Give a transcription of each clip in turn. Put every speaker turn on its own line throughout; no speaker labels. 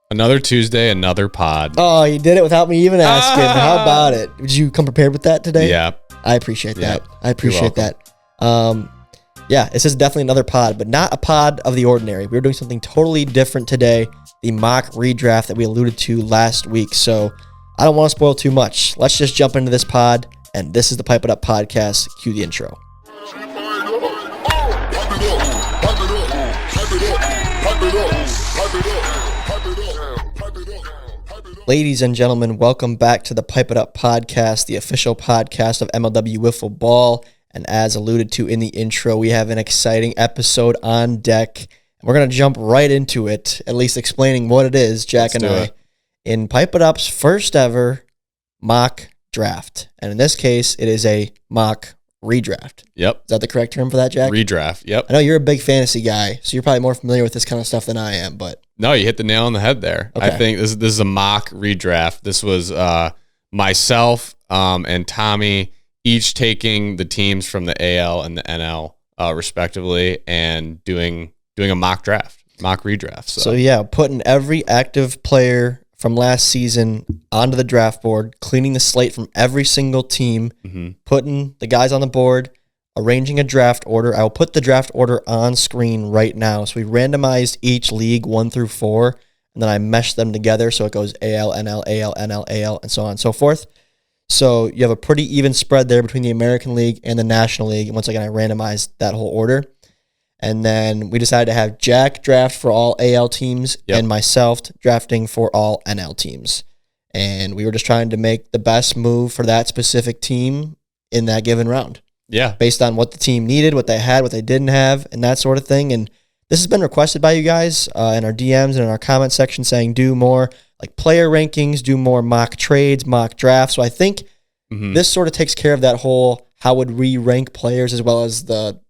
Another Tuesday, another pod.
Oh, you did it without me even asking. How about it? Did you come prepared with that today?
Yeah.
I appreciate that.
Yep.
I appreciate that. Yeah, this is definitely another pod, but not a pod of the ordinary. We're doing something totally different today, the mock redraft that we alluded to last week. So I don't want to spoil too much. Let's just jump into this pod, and this is the Pipe It Up podcast. Cue the intro. Ladies and gentlemen, welcome back to the Pipe It Up podcast, the official podcast of MLW Wiffle Ball. And as alluded to in the intro, we have an exciting episode on deck. We're going to jump right into it, at least explaining what it is, Jack and I, in Pipe It Up's first ever mock draft. And in this case, it is a mock redraft.
Yep.
Is that the correct term for that, Jack?
Redraft. Yep.
I know you're a big fantasy guy, so you're probably more familiar with this kind of stuff than I am, but...
No, you hit the nail on the head there. Okay. I think this is a mock redraft. This was myself and Tommy each taking the teams from the AL and the NL respectively and doing a mock draft, mock redraft. So
yeah, putting every active player from last season onto the draft board, cleaning the slate from every single team, putting the guys on the board, arranging a draft order. I will put the draft order on screen right now. So we randomized each league 1 through 4, and then I meshed them together so it goes AL, NL, AL, NL, AL, and so on and so forth. So you have a pretty even spread there between the American League and the National League. And once again, I randomized that whole order. And then we decided to have Jack draft for all AL teams and myself drafting for all NL teams. And we were just trying to make the best move for that specific team in that given round.
Yeah.
Based on what the team needed, what they had, what they didn't have, and that sort of thing. And this has been requested by you guys in our DMs and in our comment section saying do more like player rankings, do more mock trades, mock drafts. So I think this sort of takes care of that whole how would we rank players as well as the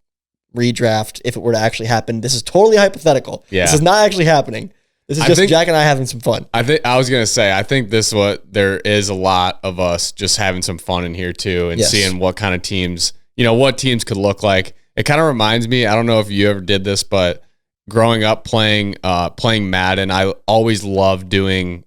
redraft if it were to actually happen. This is totally hypothetical. Yeah. This is not actually happening. This is just Jack and I having some fun.
I think this what there is a lot of us just having some fun in here too and seeing what kind of teams, what teams could look like. It kind of reminds me, I don't know if you ever did this, but growing up playing Madden, I always loved doing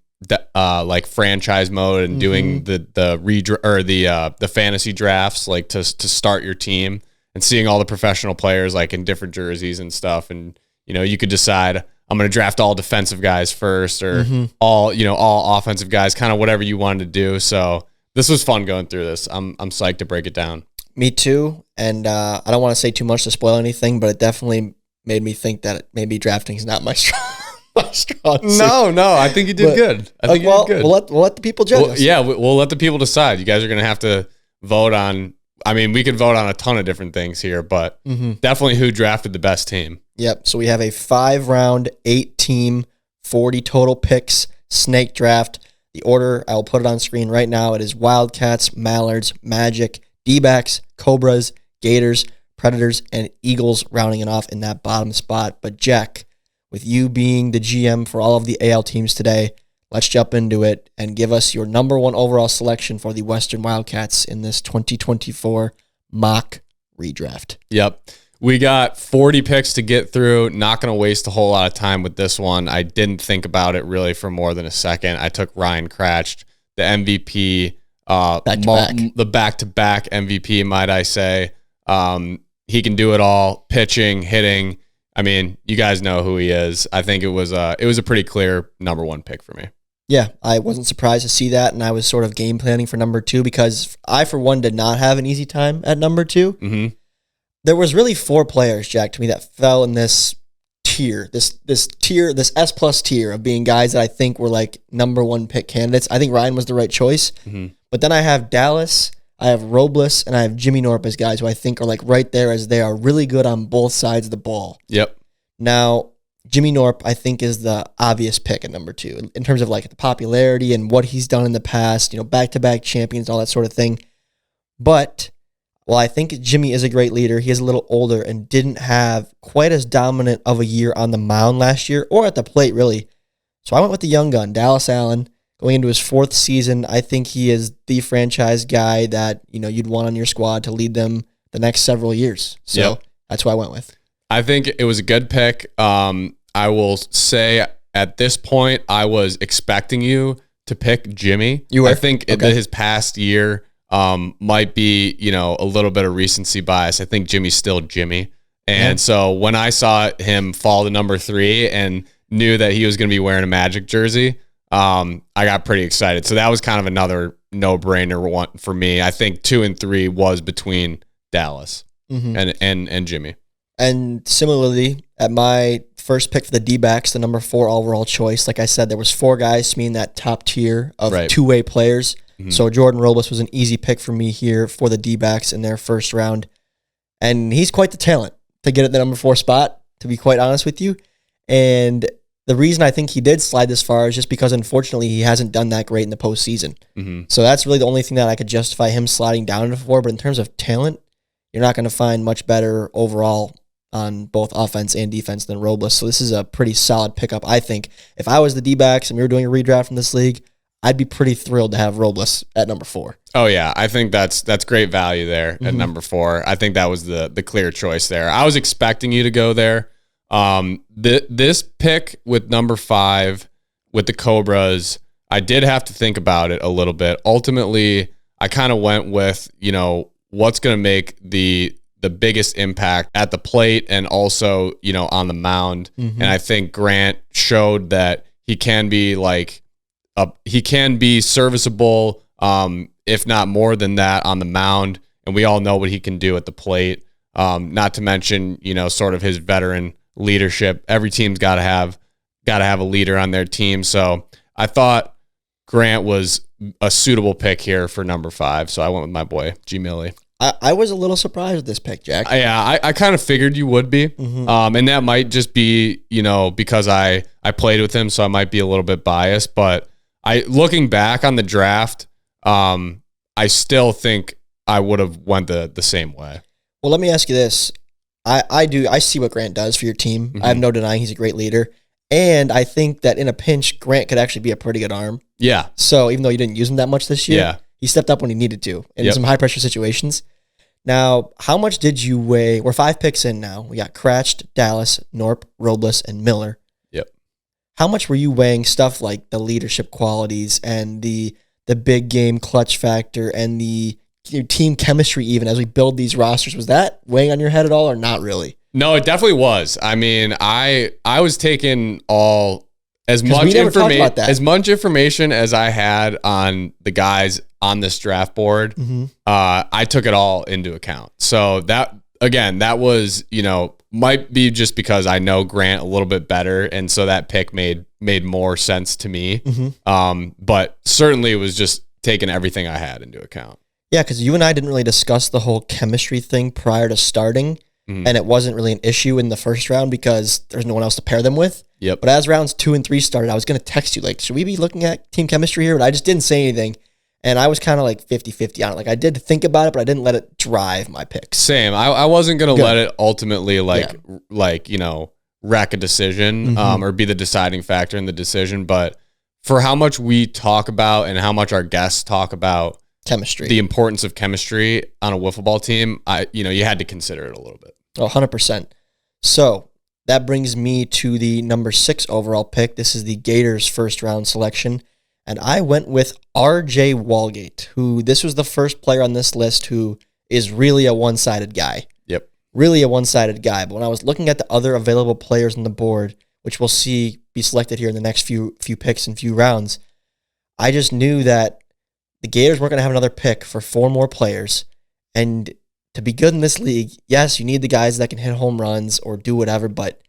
like franchise mode and doing the fantasy drafts, like to start your team and seeing all the professional players like in different jerseys and stuff. And, you could decide I'm going to draft all defensive guys first or all offensive guys, kind of whatever you wanted to do. So this was fun going through this. I'm psyched to break it down.
Me too. And I don't want to say too much to spoil anything, but it definitely made me think that maybe drafting is not my strong suit.
No, I think you did good. I think you did good.
We'll let the people judge us.
Yeah, we'll let the people decide. You guys are going to have to vote on, we could vote on a ton of different things here, but definitely who drafted the best team.
Yep. So we have a 5-round, 8-team, 40 total picks snake draft. The order, I will put it on screen right now. It is Wildcats, Mallards, Magic, D-backs, Cobras, Gators, Predators, and Eagles rounding it off in that bottom spot. But Jack, with you being the GM for all of the AL teams today, let's jump into it and give us your number 1 overall selection for the Western Wildcats in this 2024 mock redraft.
Yep. We got 40 picks to get through. Not going to waste a whole lot of time with this one. I didn't think about it really for more than a second. I took Ryan Cratch, the MVP, the back-to-back MVP, might I say. He can do it all, pitching, hitting. You guys know who he is. I think it was a pretty clear number 1 pick for me.
Yeah, I wasn't surprised to see that, and I was sort of game planning for number 2 because I, for one, did not have an easy time at number 2. There was really 4 players, Jack, to me that fell in this tier, this S+ tier of being guys that I think were like number 1 pick candidates. I think Ryan was the right choice, but then I have Dallas, I have Robles, and I have Jimmy Norp as guys who I think are like right there as they are really good on both sides of the ball.
Yep.
Now, Jimmy Norp, I think, is the obvious pick at number 2 in terms of like the popularity and what he's done in the past, back-to-back champions, all that sort of thing. But while I think Jimmy is a great leader, he is a little older and didn't have quite as dominant of a year on the mound last year or at the plate, really. So I went with the young gun, Dallas Allen, going into his 4th season. I think he is the franchise guy that, you'd want on your squad to lead them the next several years. So that's who I went with.
I think it was a good pick. I will say at this point, I was expecting you to pick Jimmy.
You were?
I think his past year might be, a little bit of recency bias. I think Jimmy's still Jimmy. And so when I saw him fall to number 3 and knew that he was going to be wearing a Magic jersey, I got pretty excited. So that was kind of another no-brainer one for me. I think 2 and 3 was between Dallas and Jimmy.
And similarly, at my first pick for the D-backs, the number 4 overall choice, like I said, there was 4 guys to me in that top tier of two-way players. So Jordan Robles was an easy pick for me here for the D-backs in their first round. And he's quite the talent to get at the number 4 spot, to be quite honest with you. And the reason I think he did slide this far is just because, unfortunately, he hasn't done that great in the postseason. So that's really the only thing that I could justify him sliding down to 4. But in terms of talent, you're not going to find much better overall on both offense and defense than Robles. So this is a pretty solid pickup, I think. If I was the D-backs and we were doing a redraft in this league, I'd be pretty thrilled to have Robles at number 4.
Oh, yeah. I think that's great value there at number 4. I think that was the clear choice there. I was expecting you to go there. This pick with number 5 with the Cobras, I did have to think about it a little bit. Ultimately, I kind of went with, what's going to make the biggest impact at the plate and also, on the mound. And I think Grant showed that he can be serviceable, if not more than that on the mound. And we all know what he can do at the plate. Not to mention, sort of his veteran leadership. Every team's got to have a leader on their team. So I thought Grant was a suitable pick here for number 5. So I went with my boy, G. Millie.
I was a little surprised with this pick, Jack.
I kind of figured you would be. And that might just be, because I played with him, so I might be a little bit biased. But looking back on the draft, I still think I would have went the same way.
Well, let me ask you this. I see what Grant does for your team. I have no denying he's a great leader. And I think that in a pinch, Grant could actually be a pretty good arm.
Yeah.
So even though you didn't use him that much this year, he stepped up when he needed to in some high-pressure situations. Now, how much did you weigh? We're 5 picks in now. We got Cratched, Dallas, Norp, Robles, and Miller.
Yep.
How much were you weighing stuff like the leadership qualities and the big game clutch factor and the team chemistry even as we build these rosters? Was that weighing on your head at all or not really?
No, it definitely was. I mean, I was taking as much information as I had on the guys on this draft board. I took it all into account. So that was, might be just because I know Grant a little bit better. And so that pick made more sense to me. But certainly it was just taking everything I had into account.
Yeah, because you and I didn't really discuss the whole chemistry thing prior to starting. And it wasn't really an issue in the first round because there's no one else to pair them with.
Yep.
But as rounds 2 and 3 started, I was going to text you, should we be looking at team chemistry here? But I just didn't say anything. And I was kind of 50-50 on it. I did think about it, but I didn't let it drive my picks.
Same. I wasn't going to let it ultimately wreck a decision or be the deciding factor in the decision. But for how much we talk about and how much our guests talk about
chemistry,
the importance of chemistry on a wiffle ball team, you had to consider it a little bit.
100%. So that brings me to the number 6 overall pick. This is the Gators' first round selection. And I went with R.J. Walgate, who this was the first player on this list who is really a one-sided guy.
Yep.
Really a one-sided guy. But when I was looking at the other available players on the board, which we'll see be selected here in the next few picks and few rounds, I just knew that the Gators weren't going to have another pick for 4 more players. And to be good in this league, yes, you need the guys that can hit home runs or do whatever, but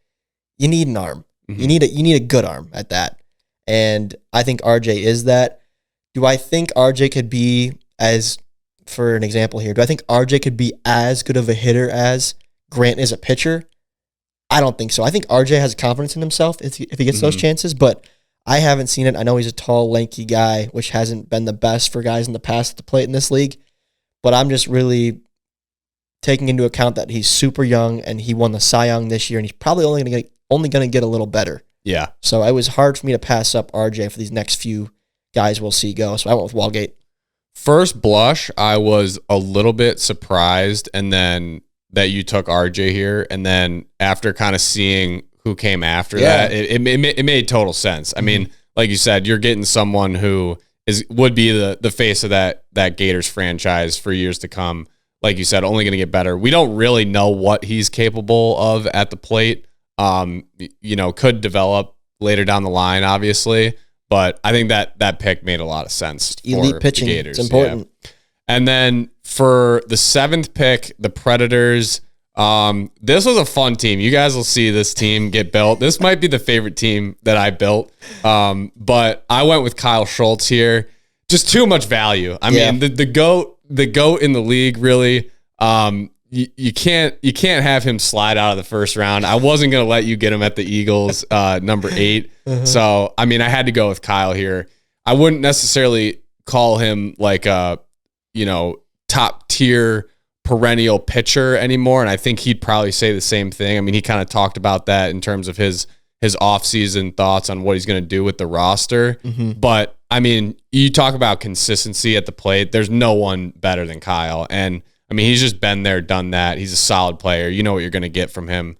you need an arm. You need a good arm at that. And I think RJ is that. Do I think RJ could be for an example here, do I think RJ could be as good of a hitter as Grant is a pitcher? I don't think so. I think RJ has confidence in himself if he gets those chances, but I haven't seen it. I know he's a tall, lanky guy, which hasn't been the best for guys in the past to play in this league, but I'm just really taking into account that he's super young and he won the Cy Young this year, and he's probably only going to get a little better.
Yeah.
So it was hard for me to pass up RJ for these next few guys we'll see go. So I went with Walgate.
First blush, I was a little bit surprised, and then that you took RJ here, and then after kind of seeing who came after that, it made total sense. I mean, like you said, you're getting someone who would be the face of that Gators franchise for years to come. Like you said, only going to get better. We don't really know what he's capable of at the plate. Could develop later down the line, obviously. But I think that pick made a lot of sense.
Elite pitching, the Gators. It's important.
Yeah. And then for the 7th pick, the Predators. This was a fun team. You guys will see this team get built. This might be the favorite team that I built. But I went with Kyle Schultz here. Just too much value. I mean, the GOAT in the league, really. You can't have him slide out of the first round. I wasn't going to let you get him at the Eagles, number 8. So, I mean, I had to go with Kyle here. I wouldn't necessarily call him like a, top tier perennial pitcher anymore. And I think he'd probably say the same thing. I mean, he kind of talked about that in terms of his offseason thoughts on what he's going to do with the roster. But I mean, you talk about consistency at the plate. There's no one better than Kyle. And I mean, he's just been there, done that. He's a solid player. You know what you're going to get from him.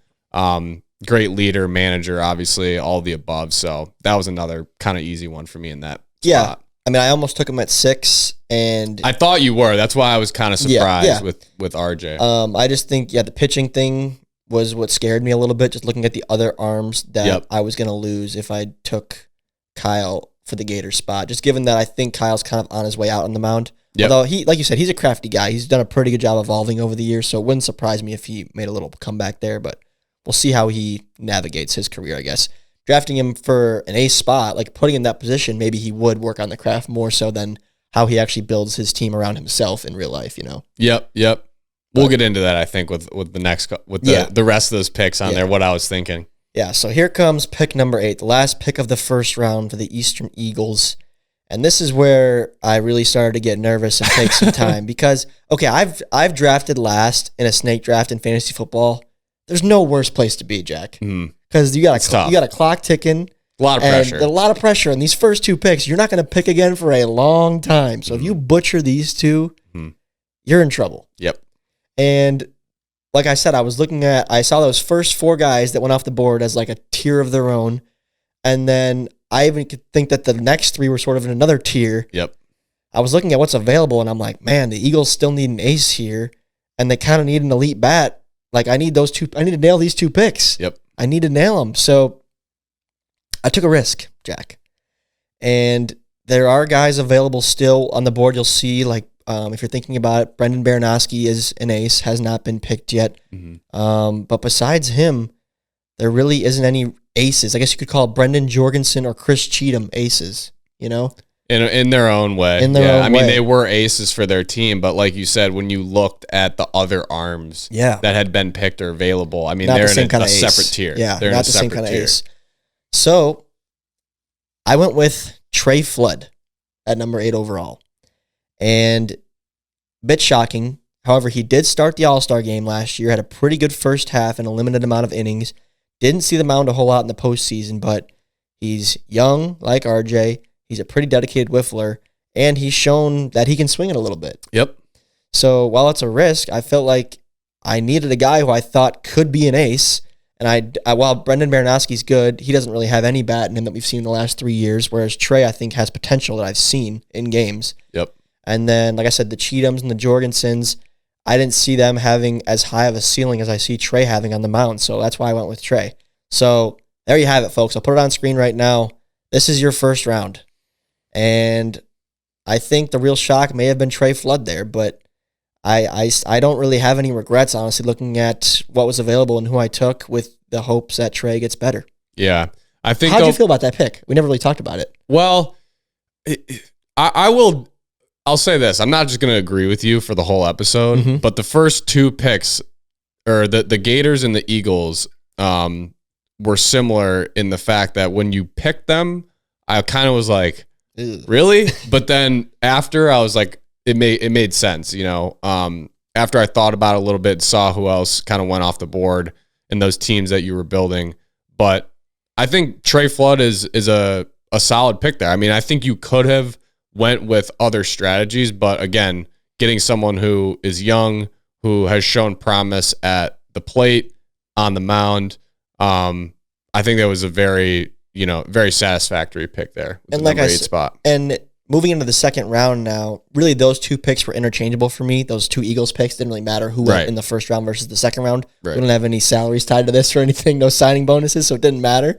Great leader, manager, obviously, all the above. So that was another kind of easy one for me in that spot.
I mean, I almost took him at 6, and
I thought you were. That's why I was kind of surprised with RJ.
I just think, the pitching thing was what scared me a little bit, just looking at the other arms that I was going to lose if I took Kyle for the Gator spot, just given that I think Kyle's kind of on his way out on the mound. Although he, like you said, he's a crafty guy. He's done a pretty good job evolving over the years, so it wouldn't surprise me if he made a little comeback there, but we'll see how he navigates his career, I guess. Drafting him for an ace spot, like putting him in that position, maybe he would work on the craft more so than how he actually builds his team around himself in real life,
Yep. We'll get into that, I think, with the rest of those picks on there, what I was thinking.
Yeah, so here comes pick number 8, the last pick of the first round for the Eastern Eagles. And this is where I really started to get nervous and take some time because, okay, I've drafted last in a snake draft in fantasy football. There's no worse place to be, Jack. Because you got a clock ticking.
A lot of pressure.
A lot of pressure. And these first 2 picks, you're not going to pick again for a long time. So if you butcher these 2, you're in trouble.
Yep.
And like I said, I saw those first 4 guys that went off the board as like a tier of their own. And then I even could think that the next 3 were sort of in another tier.
Yep.
I was looking at what's available, and I'm like, man, the Eagles still need an ace here, and they kind of need an elite bat. Like, I need those 2. I need to nail these 2 picks.
Yep.
I need to nail them. So I took a risk, Jack. And there are guys available still on the board. You'll see, like, if you're thinking about it, Brendan Baranowski is an ace, has not been picked yet. But besides him, there really isn't any aces. I guess you could call Brendan Jorgensen or Chris Cheatham aces,
In their own way. I mean, they were aces for their team, but like you said, when you looked at the other arms that had been picked or available, I mean, they're in a separate tier.
Yeah,
they're
not the same kind of ace. So I went with Trey Flood at number 8 overall. And a bit shocking. However, he did start the All-Star game last year, had a pretty good first half and a limited amount of innings. Didn't see the mound a whole lot in the postseason, but he's young like RJ. He's a pretty dedicated whiffler, and he's shown that he can swing it a little bit.
Yep.
So while it's a risk, I felt like I needed a guy who I thought could be an ace. And while Brendan Baranowski's good, he doesn't really have any bat in him that we've seen in the last 3 years, whereas Trey, I think, has potential that I've seen in games.
Yep.
And then, like I said, the Cheathams and the Jorgensens, I didn't see them having as high of a ceiling as I see Trey having on the mound. So that's why I went with Trey. So there you have it, folks. I'll put it on screen right now. This is your first round. And I think the real shock may have been Trey Flood there, but I don't really have any regrets, honestly, looking at what was available and who I took with the hopes that Trey gets better.
Yeah. I think.
How'd you feel about that pick? We never really talked about it.
Well, I'll say this. I'm not just going to agree with you for the whole episode, but the first 2 picks, or the Gators and the Eagles, were similar in the fact that when you picked them, I kind of was like, really? But then after, I was like, it made sense, after I thought about it a little bit, saw who else kind of went off the board in those teams that you were building. But I think Trey Flood is a solid pick there. I mean, I think you could have went with other strategies, but again, getting someone who is young, who has shown promise at the plate, on the mound, I think that was a very satisfactory pick there.
And like I said, spot. And moving into the second round now, really those two picks were interchangeable for me. Those two Eagles picks didn't really matter who went in the first round versus the second round. Right. We don't have any salaries tied to this or anything, no signing bonuses, so it didn't matter.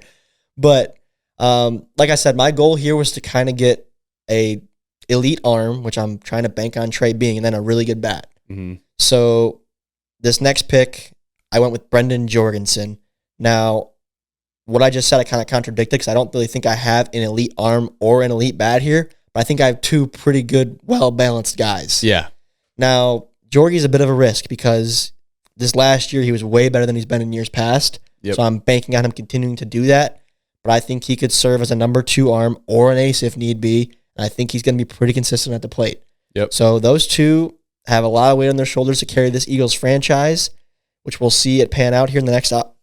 But like I said, my goal here was to kind of get a elite arm, which I'm trying to bank on Trey being, and then a really good bat. Mm-hmm. So this next pick, I went with Brendan Jorgensen. Now, what I just said, I kind of contradicted because I don't really think I have an elite arm or an elite bat here, but I think I have two pretty good, well-balanced guys.
Yeah.
Now, Jorgie's a bit of a risk because this last year he was way better than he's been in years past. Yep. So I'm banking on him continuing to do that. But I think he could serve as a number 2 arm or an ace if need be. And I think he's going to be pretty consistent at the plate.
Yep.
So those two have a lot of weight on their shoulders to carry this Eagles franchise, which we'll see it pan out here in the next hour,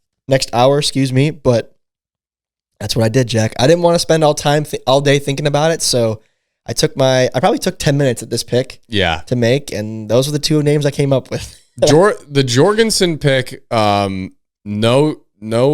but that's what I did, Jack. I didn't want to spend all day thinking about it, so I probably took 10 minutes at this pick to make, and those are the two names I came up with.
The Jorgensen pick, no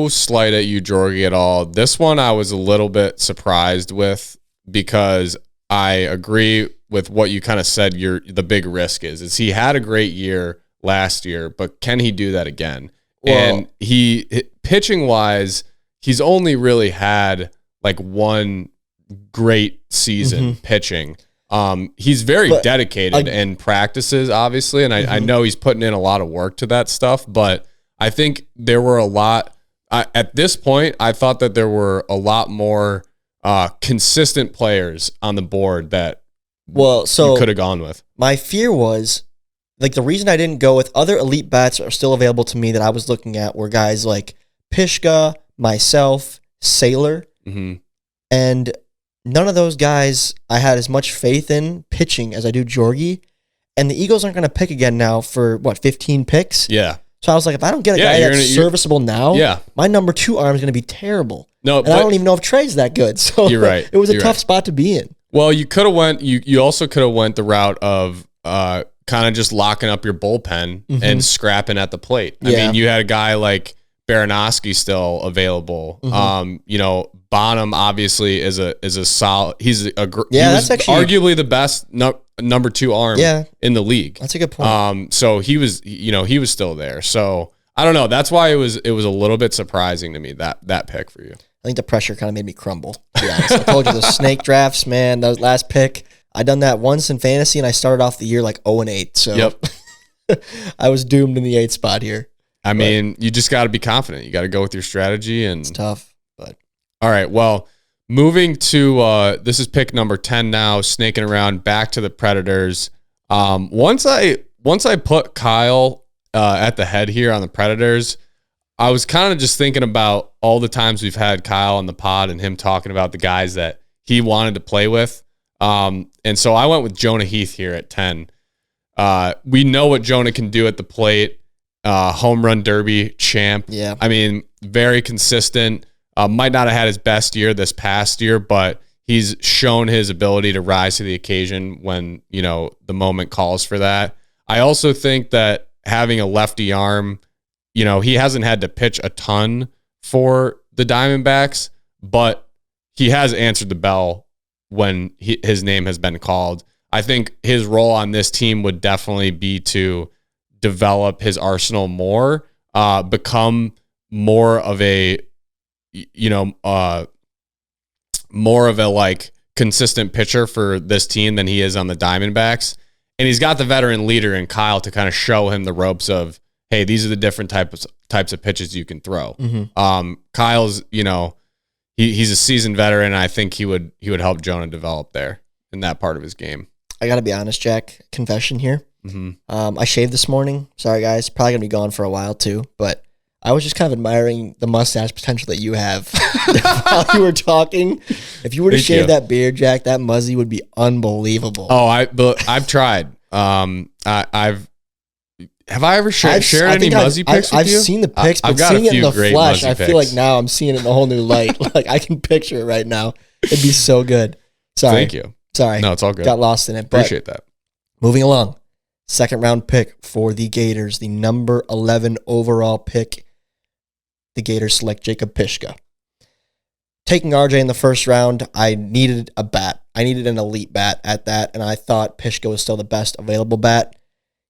slight at you, Jorgie, at all. This one I was a little bit surprised with because I agree with what you kind of said the big risk is he had a great year last year, but can he do that again? Well, and pitching wise, he's only really had like one great season pitching. He's very dedicated and practices, obviously, and I know he's putting in a lot of work to that stuff, but I think there were a lot at this point. I thought that there were a lot more consistent players on the board that you could have gone with. My
fear was, like, the reason I didn't go with other elite bats are still available to me that I was looking at were guys like Pishka, myself, Sailor, and none of those guys I had as much faith in pitching as I do Jorgie. And the Eagles aren't going to pick again now for, 15 picks?
Yeah.
So I was like, if I don't get a guy that's serviceable now, my number 2 arm is going to be terrible.
No,
and I don't even know if Trey's that good. So
you're right.
It was a tough spot to be in.
Well, you could have went. You also could have went the route of kind of just locking up your bullpen and scrapping at the plate. I mean, you had a guy like Baranowski still available. Bonham obviously is a solid. He was arguably the best number 2 arm in the league.
That's a good point.
So he was still there. So I don't know. That's why it was a little bit surprising to me that pick for you.
I think the pressure kind of made me crumble, to be honest. I told you those snake drafts, man, that last pick. I done that once in fantasy, and I started off the year like 0-8. So I was doomed in the 8th spot here.
I mean, you just got to be confident. You got to go with your strategy. And
it's tough. But
all right, well, moving to this is pick number 10 now, snaking around back to the Predators. Once I put Kyle at the head here on the Predators, I was kind of just thinking about all the times we've had Kyle on the pod and him talking about the guys that he wanted to play with. And so I went with Jonah Heath here at 10. We know what Jonah can do at the plate. Home run derby champ.
Yeah.
I mean, very consistent. Might not have had his best year this past year, but he's shown his ability to rise to the occasion when, the moment calls for that. I also think that having a lefty arm, he hasn't had to pitch a ton for the Diamondbacks, but he has answered the bell when his name has been called. I think his role on this team would definitely be to develop his arsenal more, become more of a, like consistent pitcher for this team than he is on the Diamondbacks. And he's got the veteran leader in Kyle to kind of show him the ropes of, hey, these are the different types of pitches you can throw. Kyle's, he's a seasoned veteran. And I think he would help Jonah develop there in that part of his game.
I got to be honest, Jack, confession here. I shaved this morning. Sorry, guys. Probably going to be gone for a while too, but I was just kind of admiring the mustache potential that you have while you were talking. If you were to shave that beard, Jack, that muzzy would be unbelievable.
Oh, I've tried. Have I ever shared any muzzy pics with you?
I've seen the pics, but seeing it in the flesh, I feel like now I'm seeing it in a whole new light. Like I can picture it right now. It'd be so good. Sorry.
Thank you.
Sorry.
No, it's all good.
Got lost in it.
Appreciate that.
Moving along. Second round pick for the Gators, the number 11 overall pick. The Gators select Jacob Pishka. taking RJ in the first round, I needed a bat. I needed an elite bat at that, and I thought Pishka was still the best available bat.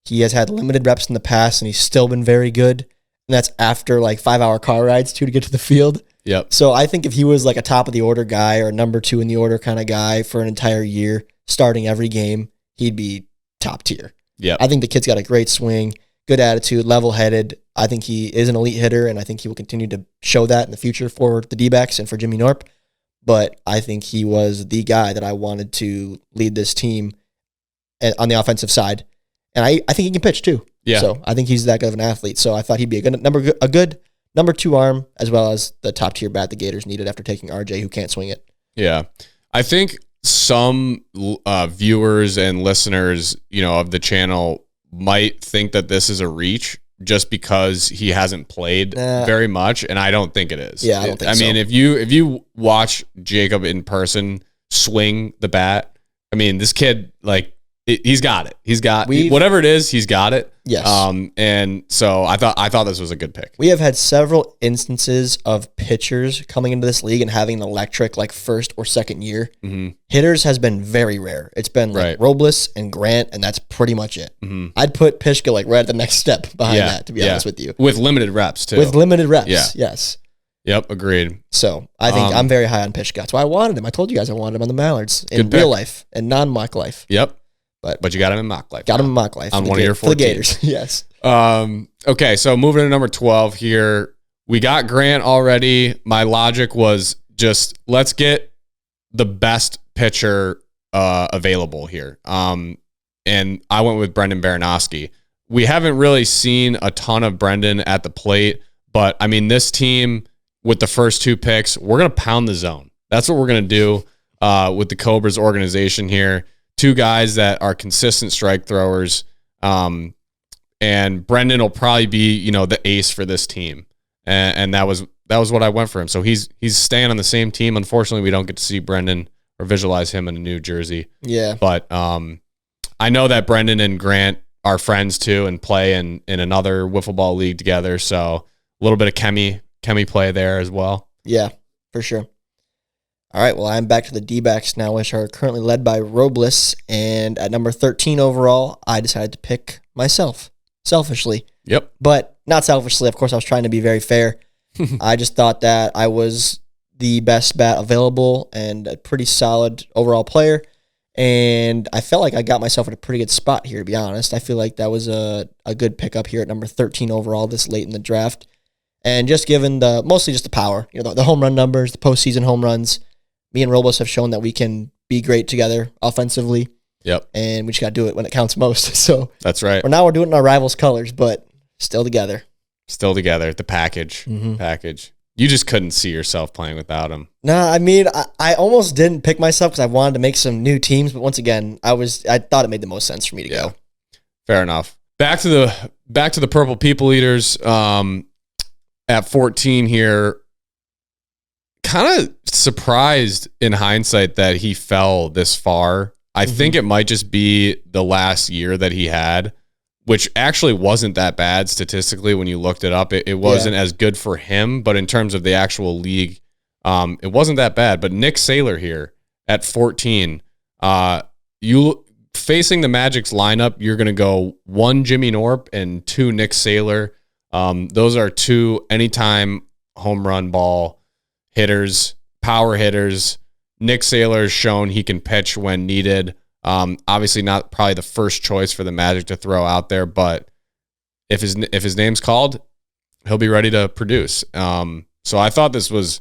He has had limited reps in the past, and he's still been very good. And that's after like 5-hour car rides too to get to the field.
Yep.
So I think if he was like a top of the order guy or a number 2 in the order kind of guy for an entire year, starting every game, he'd be top tier.
Yeah.
I think the kid's got a great swing, good attitude, level-headed. I think he is an elite hitter, and I think he will continue to show that in the future for the D-backs and for Jimmy Norp. But I think he was the guy that I wanted to lead this team on the offensive side. And I think he can pitch too.
Yeah.
So I think he's that good of an athlete. So I thought he'd be a good number 2 arm, as well as the top tier bat the Gators needed after taking RJ, who can't swing it.
Yeah. I think some viewers and listeners, of the channel might think that this is a reach just because he hasn't played very much, and I don't think it is.
Yeah, I don't think so.
I mean, if you watch Jacob in person swing the bat, I mean, this kid, like, he's got it. He's got whatever it is, he's got it.
Yes.
And so I thought this was a good pick.
We have had several instances of pitchers coming into this league and having an electric like first or second year.
Mm-hmm.
Hitters has been very rare. It's been like Robles and Grant, and that's pretty much it.
Mm-hmm.
I'd put Pishka like right at the next step behind that, to be honest with you.
With limited reps too.
With limited reps, yes.
Yep, agreed.
So I think I'm very high on Pishka. That's why I wanted him. I told you guys I wanted him on the Mallards in real life and non-mock life.
Yep. But you got him in mock life.
Got him in mock life.
On one of your 14.
For the Gators, yes.
Okay, so moving to number 12 here. We got Grant already. My logic was just let's get the best pitcher available here. And I went with Brendan Baranowski. We haven't really seen a ton of Brendan at the plate, but I mean, this team with the first 2 picks, we're going to pound the zone. That's what we're going to do with the Cobras organization here. 2 guys that are consistent strike throwers. And Brendan will probably be, the ace for this team. And that was what I went for him. So he's staying on the same team. Unfortunately, we don't get to see Brendan or visualize him in a new jersey.
Yeah.
But I know that Brendan and Grant are friends too and play in another wiffle ball league together. So a little bit of chemie play there as well.
Yeah, for sure. All right, well, I'm back to the D-backs now, which are currently led by Robles. And at number 13 overall, I decided to pick myself, selfishly.
Yep.
But not selfishly. Of course, I was trying to be very fair. I just thought that I was the best bat available and a pretty solid overall player. And I felt like I got myself in a pretty good spot here, to be honest. I feel like that was a good pickup here at number 13 overall this late in the draft. And just given mostly just the power, the home run numbers, the postseason home runs, me and Robles have shown that we can be great together offensively.
Yep.
And we just got to do it when it counts most. So
that's right.
We're doing it in our rivals' colors, but still together.
Still together. The package. Mm-hmm. Package. You just couldn't see yourself playing without him.
No, I mean, I almost didn't pick myself because I wanted to make some new teams. But once again, I thought it made the most sense for me to go.
Fair enough. Back to the Purple People Eaters. At 14 here. Kind of surprised in hindsight that he fell this far. I think it might just be the last year that he had, which actually wasn't that bad statistically when you looked it up. It wasn't as good for him, but in terms of the actual league, it wasn't that bad. But Nick Saylor here at 14, you facing the Magic's lineup, you're going to go 1 Jimmy Norp and 2 Nick Saylor. Those are 2 anytime home run ball hitters, power hitters. Nick Saylor's shown he can pitch when needed. Obviously not probably the first choice for the Magic to throw out there, but if his name's called, he'll be ready to produce. So I thought this was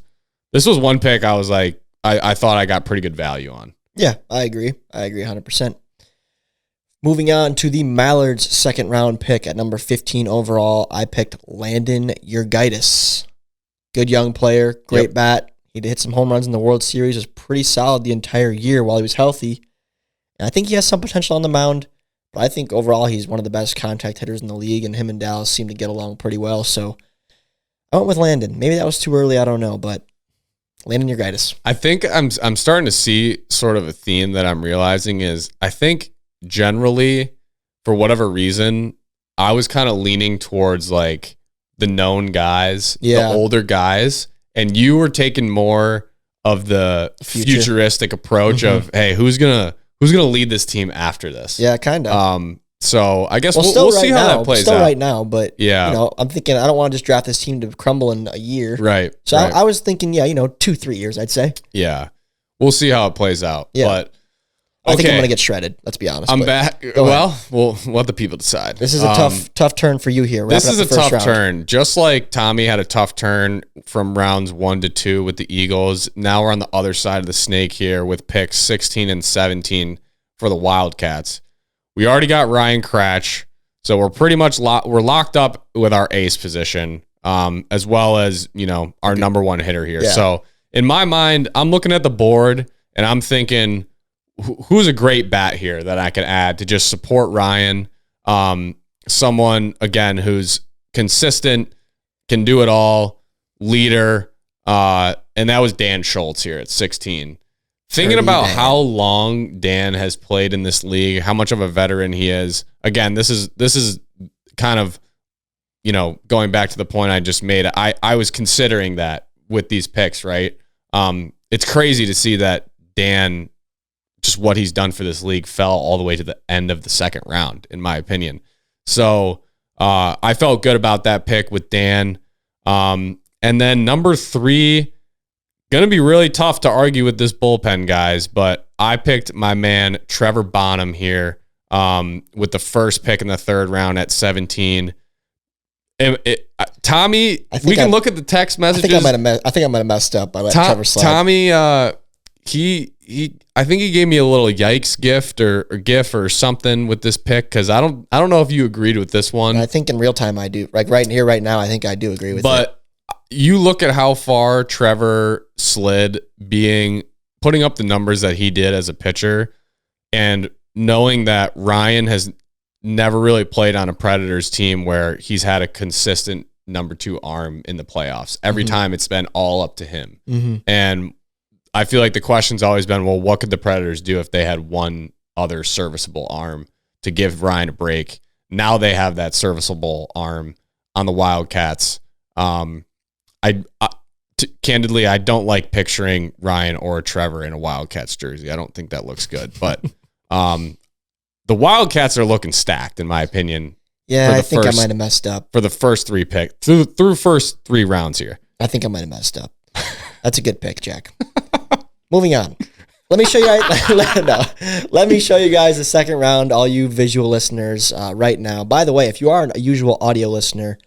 one pick I was like, I thought I got pretty good value on.
Yeah, I agree 100%. Moving on to the Mallards' second round pick at number 15 overall, I picked Landon Urgaitis. Good young player, great bat. He'd hit some home runs in the World Series, was pretty solid the entire year while he was healthy. And I think he has some potential on the mound, but I think overall he's one of the best contact hitters in the league, and him and Dallas seem to get along pretty well. So I went with Landon. Maybe that was too early, I don't know, but Landon Urgaitis.
I think I'm starting to see sort of a theme that I'm realizing is I think generally, for whatever reason, I was kind of leaning towards like the known guys, the older guys, and you were taking more of the futuristic approach of, hey, who's gonna lead this team after this?
Yeah, kind of.
So I guess we'll see how that plays out.
Still right now, but
yeah,
I'm thinking I don't want to just draft this team to crumble in a year.
Right.
So I was thinking, 2-3 years, I'd say.
Yeah, we'll see how it plays out. Yeah. But
I think I'm gonna get shredded. Let's be honest.
I'm back. Well, we'll let the people decide.
This is a tough turn for you here.
This is a tough turn. Just like Tommy had a tough turn from rounds 1 to 2 with the Eagles. Now we're on the other side of the snake here with picks 16 and 17 for the Wildcats. We already got Ryan Cratch, so we're pretty much we're locked up with our ace position, as well as our number one hitter here. Yeah. So in my mind, I'm looking at the board and I'm thinking, who's a great bat here that I can add to just support Ryan? Someone again who's consistent, can do it all, leader, and that was Dan Schultz here at 16. Thinking about how long Dan has played in this league, how much of a veteran he is. Again, this is kind of, going back to the point I just made. I was considering that with these picks, right? It's crazy to see that Dan, just what he's done for this league, fell all the way to the end of the second round, in my opinion. So I felt good about that pick with Dan. And then number 3, going to be really tough to argue with this bullpen, guys, but I picked my man Trevor Bonham here with the first pick in the 3rd round at 17. Tommy, we can look at the text messages.
I think I might have messed up. I let Trevor slide.
Tommy, I think he gave me a little yikes gift or gif or something with this pick, because I don't know if you agreed with this one.
I think in real time I do. Like right here, right now, I think I do agree with it.
But you look at how far Trevor slid, putting up the numbers that he did as a pitcher, and knowing that Ryan has never really played on a Predators team where he's had a consistent number 2 arm in the playoffs. Every time it's been all up to him. And I feel like the question's always been, well, what could the Predators do if they had one other serviceable arm to give Ryan a break? Now they have that serviceable arm on the Wildcats. Candidly, I don't like picturing Ryan or Trevor in a Wildcats jersey. I don't think that looks good. But the Wildcats are looking stacked, in my opinion.
Yeah, I think I might have messed up.
For the first 3 picks, through first 3 rounds here.
I think I might have messed up. That's a good pick, Jack. Moving on. Let me show you. Let me show you guys the second round, all you visual listeners, right now. By the way, if you are a usual audio listener,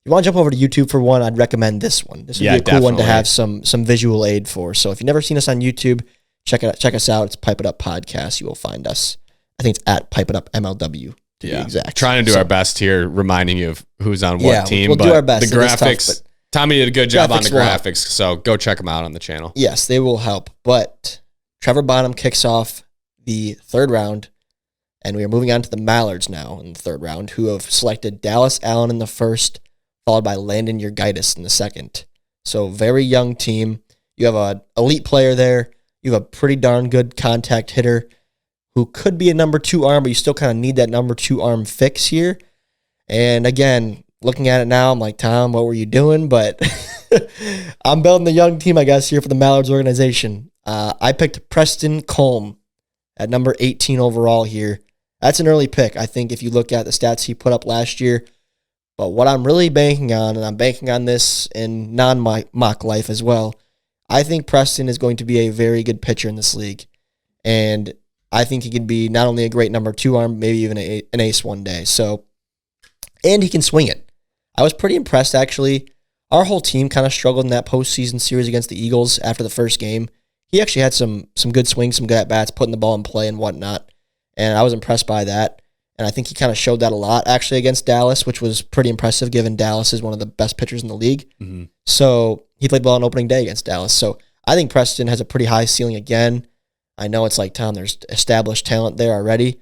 you want to jump over to YouTube for one, I'd recommend this one. This would be a cool one to have some visual aid for. So if you've never seen us on YouTube, check us out. It's Pipe It Up Podcast. You will find us. I think it's at Pipe It Up MLW to be exact.
Trying to do our best here, reminding you of who's on what team.
We'll do our best.
The graphics, Tommy did a good job on the graphics, so go check them out on the channel.
Yes, they will help. But Trevor Bonham kicks off the 3rd round, and we are moving on to the Mallards now in the 3rd round, who have selected Dallas Allen in the 1st, followed by Landon Urgaitis in the 2nd. So very young team. You have an elite player there. You have a pretty darn good contact hitter who could be a number 2 arm, but you still kind of need that number 2 arm fix here. And again, looking at it now, I'm like, Tom, what were you doing? But I'm building the young team, I guess, here for the Mallards organization. I picked Preston Colm at number 18 overall here. That's an early pick, I think, if you look at the stats he put up last year. But what I'm really banking on, and I'm banking on this in non-mock life as well, I think Preston is going to be a very good pitcher in this league. And I think he can be not only a great number 2 arm, maybe even an ace one day. So, and he can swing it. I was pretty impressed, actually. Our whole team kind of struggled in that postseason series against the Eagles after the first game. He actually had some good swings, some good at-bats, putting the ball in play and whatnot. And I was impressed by that. And I think he kind of showed that a lot, actually, against Dallas, which was pretty impressive, given Dallas is one of the best pitchers in the league. So he played well on opening day against Dallas. So I think Preston has a pretty high ceiling again. I know it's like, Tom, there's established talent there already.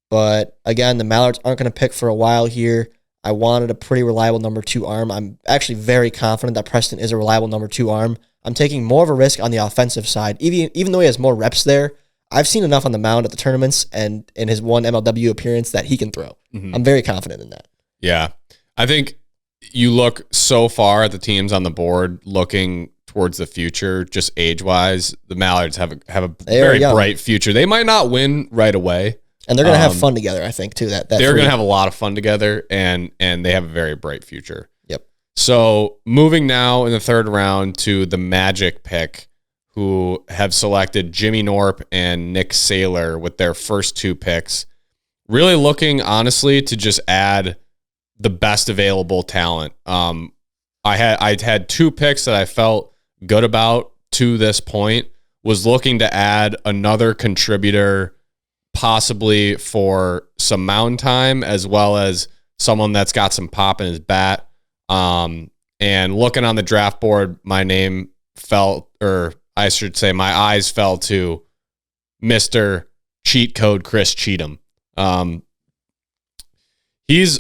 But again, the Mallards aren't going to pick for a while here. I wanted a pretty reliable number 2 arm. I'm actually very confident that Preston is a reliable number 2 arm. I'm taking more of a risk on the offensive side. Even though he has more reps there, I've seen enough on the mound at the tournaments and in his one MLW appearance that he can throw. I'm very confident in that.
Yeah. I think you look so far at the teams on the board looking towards the future, just age-wise. The Mallards have a very bright future. They might not win right away.
And they're going to have fun together, I think, too. They're
going to have a lot of fun together, and they have a very bright future.
Yep.
So moving now in the third round to the Magic pick, who have selected Jimmy Norp and Nick Saylor with their first 2 picks. Really looking, honestly, to just add the best available talent. I had 2 picks that I felt good about to this point. Was looking to add another contributor, possibly for some mound time, as well as someone that's got some pop in his bat. And looking on the draft board, my eyes fell to Mr. Cheat Code Chris Cheatham. He's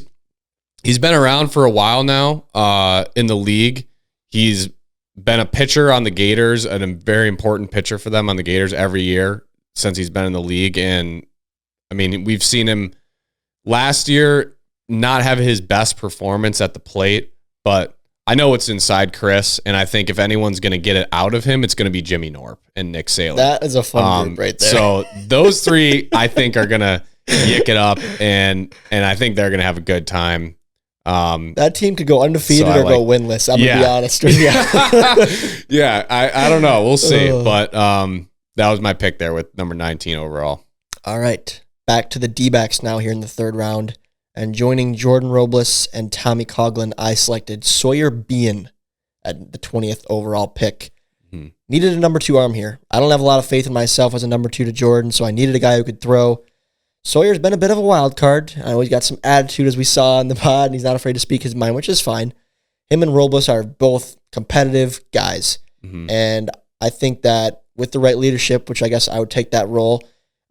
been around for a while now in the league. He's been a pitcher on the Gators, and a very important pitcher for them on the Gators every year since he's been in the league. And I mean, we've seen him last year not have his best performance at the plate, but I know it's inside Chris, and I think if anyone's going to get it out of him, it's going to be Jimmy Norp and Nick Saylor.
That is a fun group right there.
So those 3, I think, are going to yick it up, and I think they're going to have a good time.
That team could go undefeated or go winless. I'm going to be honest with you.
Yeah, I don't know. We'll see. But that was my pick there with number 19 overall.
All right. Back to the D-backs now here in the third round. And joining Jordan Robles and Tommy Coughlin, I selected Sawyer Bean at the 20th overall pick. Mm-hmm. Needed a number 2 arm here. I don't have a lot of faith in myself as a number 2 to Jordan, so I needed a guy who could throw. Sawyer's been a bit of a wild card. I know he's got some attitude, as we saw in the pod, and he's not afraid to speak his mind, which is fine. Him and Robles are both competitive guys. Mm-hmm. And I think that with the right leadership, which I guess I would take that role,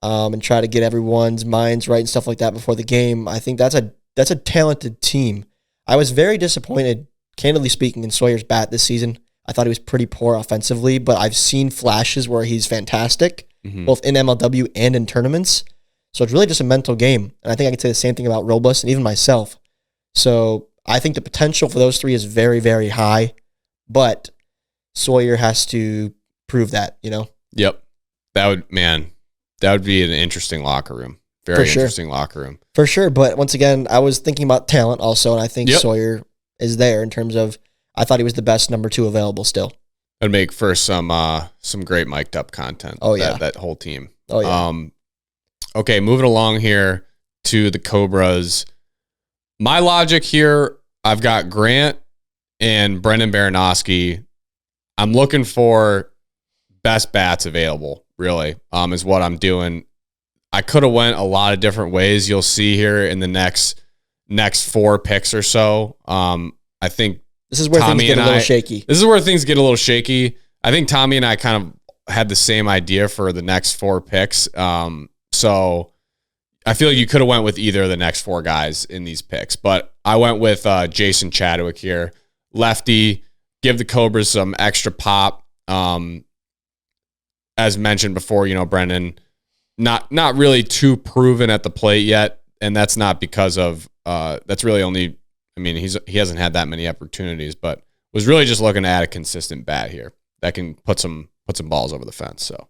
and try to get everyone's minds right and stuff like that before the game, I think that's a talented team. I was very disappointed, candidly speaking, in Sawyer's bat this season. I thought he was pretty poor offensively, but I've seen flashes where he's fantastic, both in MLW and in tournaments. So it's really just a mental game. And I think I can say the same thing about Robles and even myself. So I think the potential for those 3 is very, very high, but Sawyer has to prove that,
Yep. That would be an interesting locker room. Very interesting locker room.
For sure. But once again, I was thinking about talent also, and I think Sawyer is there in terms of, I thought he was the best number 2 available still.
It'd make for some great mic'd up content.
Oh, yeah.
That whole team.
Oh, yeah.
Okay, moving along here to the Cobras. My logic here, I've got Grant and Brendan Baranowski. I'm looking for best bats available, really, is what I'm doing. I could have went a lot of different ways. You'll see here in the next 4 picks or so. I think
this is where things get a little shaky.
This is where things get a little shaky. I think Tommy and I kind of had the same idea for the next 4 picks. So I feel like you could have went with either of the next 4 guys in these picks, but I went with Jason Chadwick here. Lefty, give the Cobras some extra pop. As mentioned before, Brendan, not really too proven at the plate yet, and that's not because of that's really only. I mean, he hasn't had that many opportunities, but was really just looking to add a consistent bat here that can put some balls over the fence. So,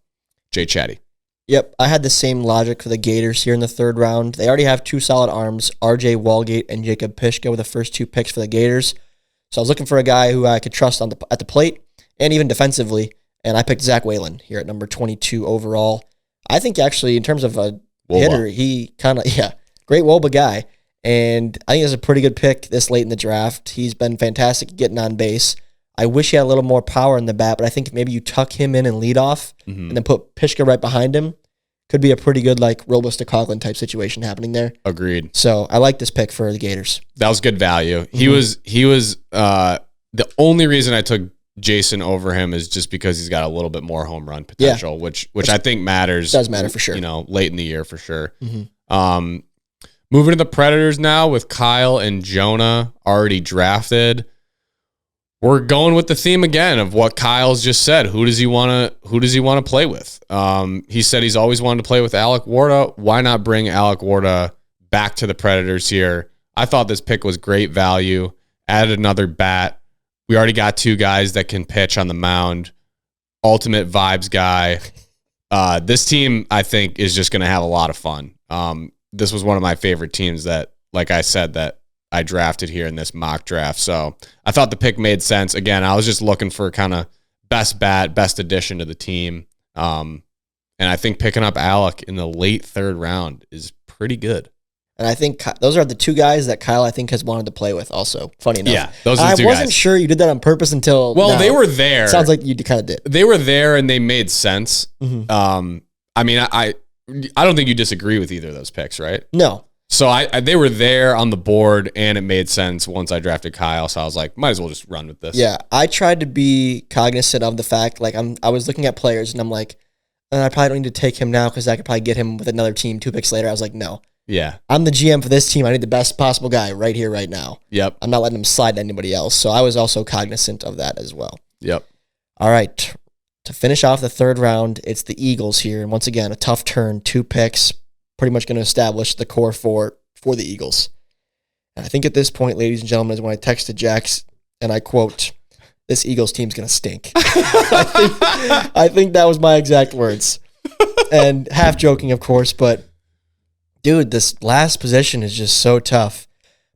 Jay Chatty.
Yep, I had the same logic for the Gators here in the third round. They already have 2 solid arms, RJ Walgate and Jacob Pishka, were the first 2 picks for the Gators. So I was looking for a guy who I could trust at the plate and even defensively, and I picked Zach Whalen here at number 22 overall. I think actually in terms of a hitter, he kind of, great Woba guy, and I think it's a pretty good pick this late in the draft. He's been fantastic at getting on base. I wish he had a little more power in the bat, but I think maybe you tuck him in and lead off and then put Pishka right behind him. Could be a pretty good Robles to Coughlin type situation happening there.
Agreed.
So I like this pick for the Gators.
That was good value. He was the only reason I took Jason over him is just because he's got a little bit more home run potential, which I think matters.
Does matter for sure.
Late in the year for sure. Moving to the Predators now with Kyle and Jonah already drafted. We're going with the theme again of what Kyle's just said. Who does he want to play with? He said he's always wanted to play with Alec Warda. Why not bring Alec Warda back to the Predators here? I thought this pick was great value. Added another bat. We already got 2 guys that can pitch on the mound. Ultimate vibes guy. This team, I think, is just going to have a lot of fun. This was one of my favorite teams that, like I said, that I drafted here in this mock draft. So I thought the pick made sense. Again, I was just looking for kind of best bat, best addition to the team. And I think picking up Alec in the late 3rd round is pretty good.
And I think those are the 2 guys that Kyle, I think, has wanted to play with also. Funny enough.
Yeah, those are the 2 guys.
I wasn't sure you did that on purpose until
Well,
now.
they were there.
Sounds like you kind of did.
They were there and they made sense.
Mm-hmm.
I mean, I don't think you disagree with either of those picks, right?
No.
So they were there on the board, and it made sense once I drafted Kyle. So I was like, might as well just run with this.
Yeah, I tried to be cognizant of the fact, like I was looking at players, and I'm like, I probably don't need to take him now because I could probably get him with another team 2 picks later. I was like, no.
Yeah.
I'm the GM for this team. I need the best possible guy right here, right now.
Yep.
I'm not letting him slide to anybody else. So I was also cognizant of that as well.
Yep.
All right. To finish off the 3rd round, it's the Eagles here. And once again, a tough turn, 2 picks, pretty much going to establish the core for the Eagles. And I think at this point, ladies and gentlemen, is when I texted Jax and I quote, "This Eagles team's going to stink." I think that was my exact words. And half joking, of course, but dude, this last position is just so tough.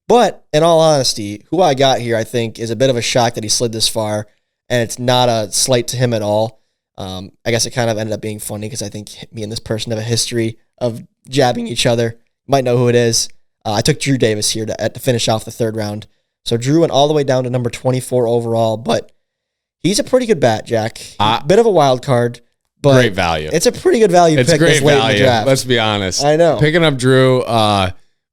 But in all honesty, who I got here, I think, is a bit of a shock that he slid this far, and it's not a slight to him at all. I guess it kind of ended up being funny because I think me and this person have a history of jabbing each other. You might know who it is. I took Drew Davis here to finish off the 3rd round. So Drew went all the way down to number 24 overall, but he's a pretty good bat, Jack. Bit of a wild card. But
great value.
It's a pretty good value
it's
pick
great
this late
value.
in the draft.
Let's be honest.
I know.
Picking up Drew,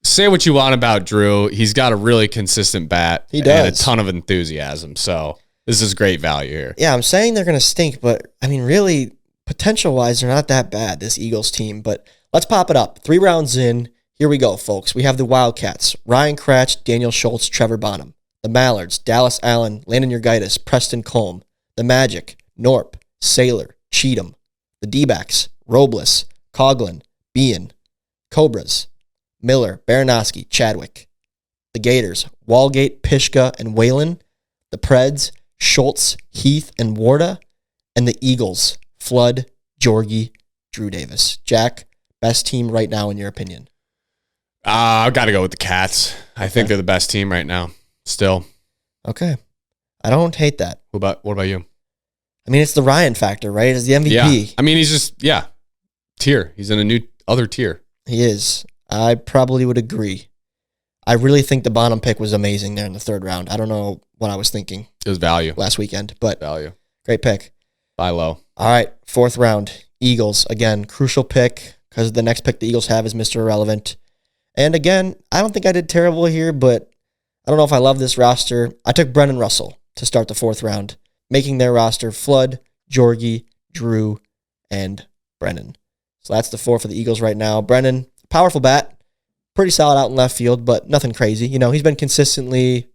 say what you want about Drew. He's got a really consistent bat.
He does.
And a ton of enthusiasm. So this is great value here.
Yeah, I'm saying they're going to stink, but I mean, really, potential-wise, they're not that bad, this Eagles team. But let's pop it up. 3 rounds in. Here we go, folks. We have the Wildcats, Ryan Kratch, Daniel Schultz, Trevor Bonham. The Mallards, Dallas Allen, Landon Urgitis, Preston Colm. The Magic, Norp, Saylor, Cheatham. The D-backs, Robles, Coughlin, Bean. Cobras, Miller, Baranowski, Chadwick. The Gators, Walgate, Pishka, and Whalen. The Preds, Schultz, Heath, and Warda. And the Eagles, Flood, Jorgie, Drew Davis. Jack, best team right now in your opinion?
I've got to go with the Cats. I think they're the best team right now, still.
Okay. I don't hate that.
What about you?
I mean, it's the Ryan factor, right? It's the MVP.
Yeah. I mean, he's just, tier. He's in a new other tier.
He is. I probably would agree. I really think the Bonham pick was amazing there in the 3rd round. I don't know what I was thinking.
It was value.
Last weekend, but
value.
Great pick.
Buy low.
All right, 4th round, Eagles. Again, crucial pick because the next pick the Eagles have is Mr. Irrelevant. And again, I don't think I did terrible here, but I don't know if I love this roster. I took Brennan Russell to start the 4th round, making their roster Flood, Jorgie, Drew, and Brennan. So that's the 4 for the Eagles right now. Brennan, powerful bat, pretty solid out in left field, but nothing crazy. You know, he's been consistently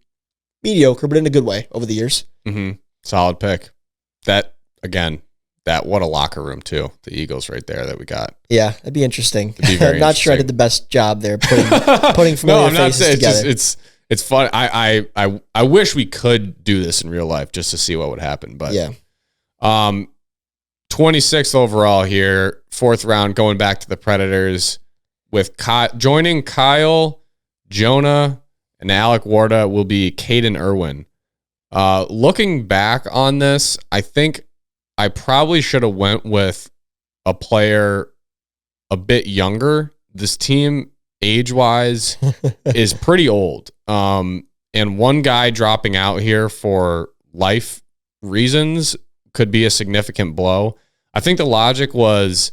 mediocre, but in a good way over the years.
Mm-hmm. Solid pick. What a locker room too. The Eagles right there that we got.
Yeah, it'd be interesting.
I'm
not sure I did the best job there putting familiar faces together.
It's fun. I wish we could do this in real life just to see what would happen. But
yeah.
26th overall here, 4th round, going back to the Predators with joining Kyle, Jonah, and Alec Warda will be Caden Irwin. Looking back on this, I think I probably should have went with a player a bit younger. This team, age-wise, is pretty old. And one guy dropping out here for life reasons could be a significant blow. I think the logic was,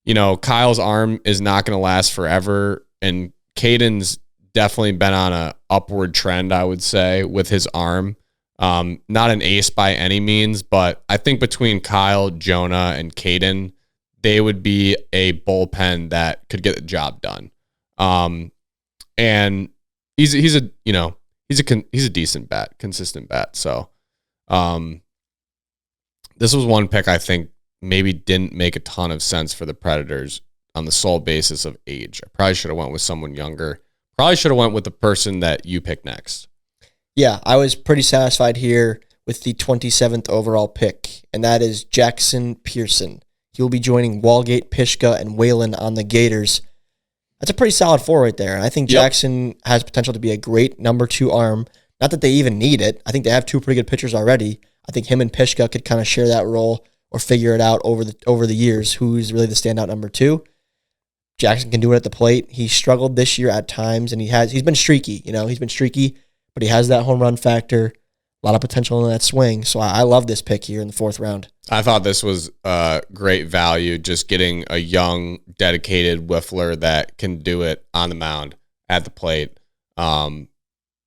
Kyle's arm is not going to last forever, and Caden's definitely been on a upward trend, I would say, with his arm. Not an ace by any means, but I think between Kyle, Jonah, and Caden, they would be a bullpen that could get the job done. And he's a decent bat, consistent bat. So, this was one pick I think maybe didn't make a ton of sense for the Predators on the sole basis of age. I probably should have went with someone younger. Probably should have went with the person that you picked next.
Yeah, I was pretty satisfied here with the 27th overall pick, and that is Jackson Pearson. He will be joining Walgate, Pishka, and Whalen on the Gators. That's a pretty solid 4 right there. And I think Jackson has potential to be a great number 2 arm. Not that they even need it. I think they have 2 pretty good pitchers already. I think him and Pishka could kind of share that role or figure it out over the years who's really the standout number 2. Jackson can do it at the plate. He struggled this year at times, and he's been streaky. He's been streaky, but he has that home run factor, a lot of potential in that swing. So I love this pick here in the 4th round.
I thought this was great value, just getting a young, dedicated whiffler that can do it on the mound, at the plate.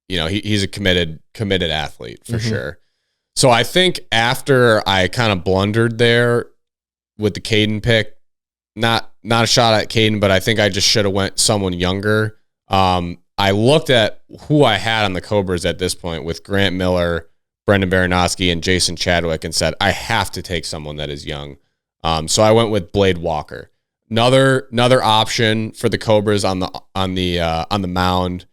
He's a committed athlete for sure. So I think after I kind of blundered there with the Caden pick, not a shot at Caden, but I think I just should have went someone younger. I looked at who I had on the Cobras at this point with Grant Miller, Brendan Baranowski, and Jason Chadwick, and said I have to take someone that is young. So I went with Blade Walker, another option for the Cobras on the mound.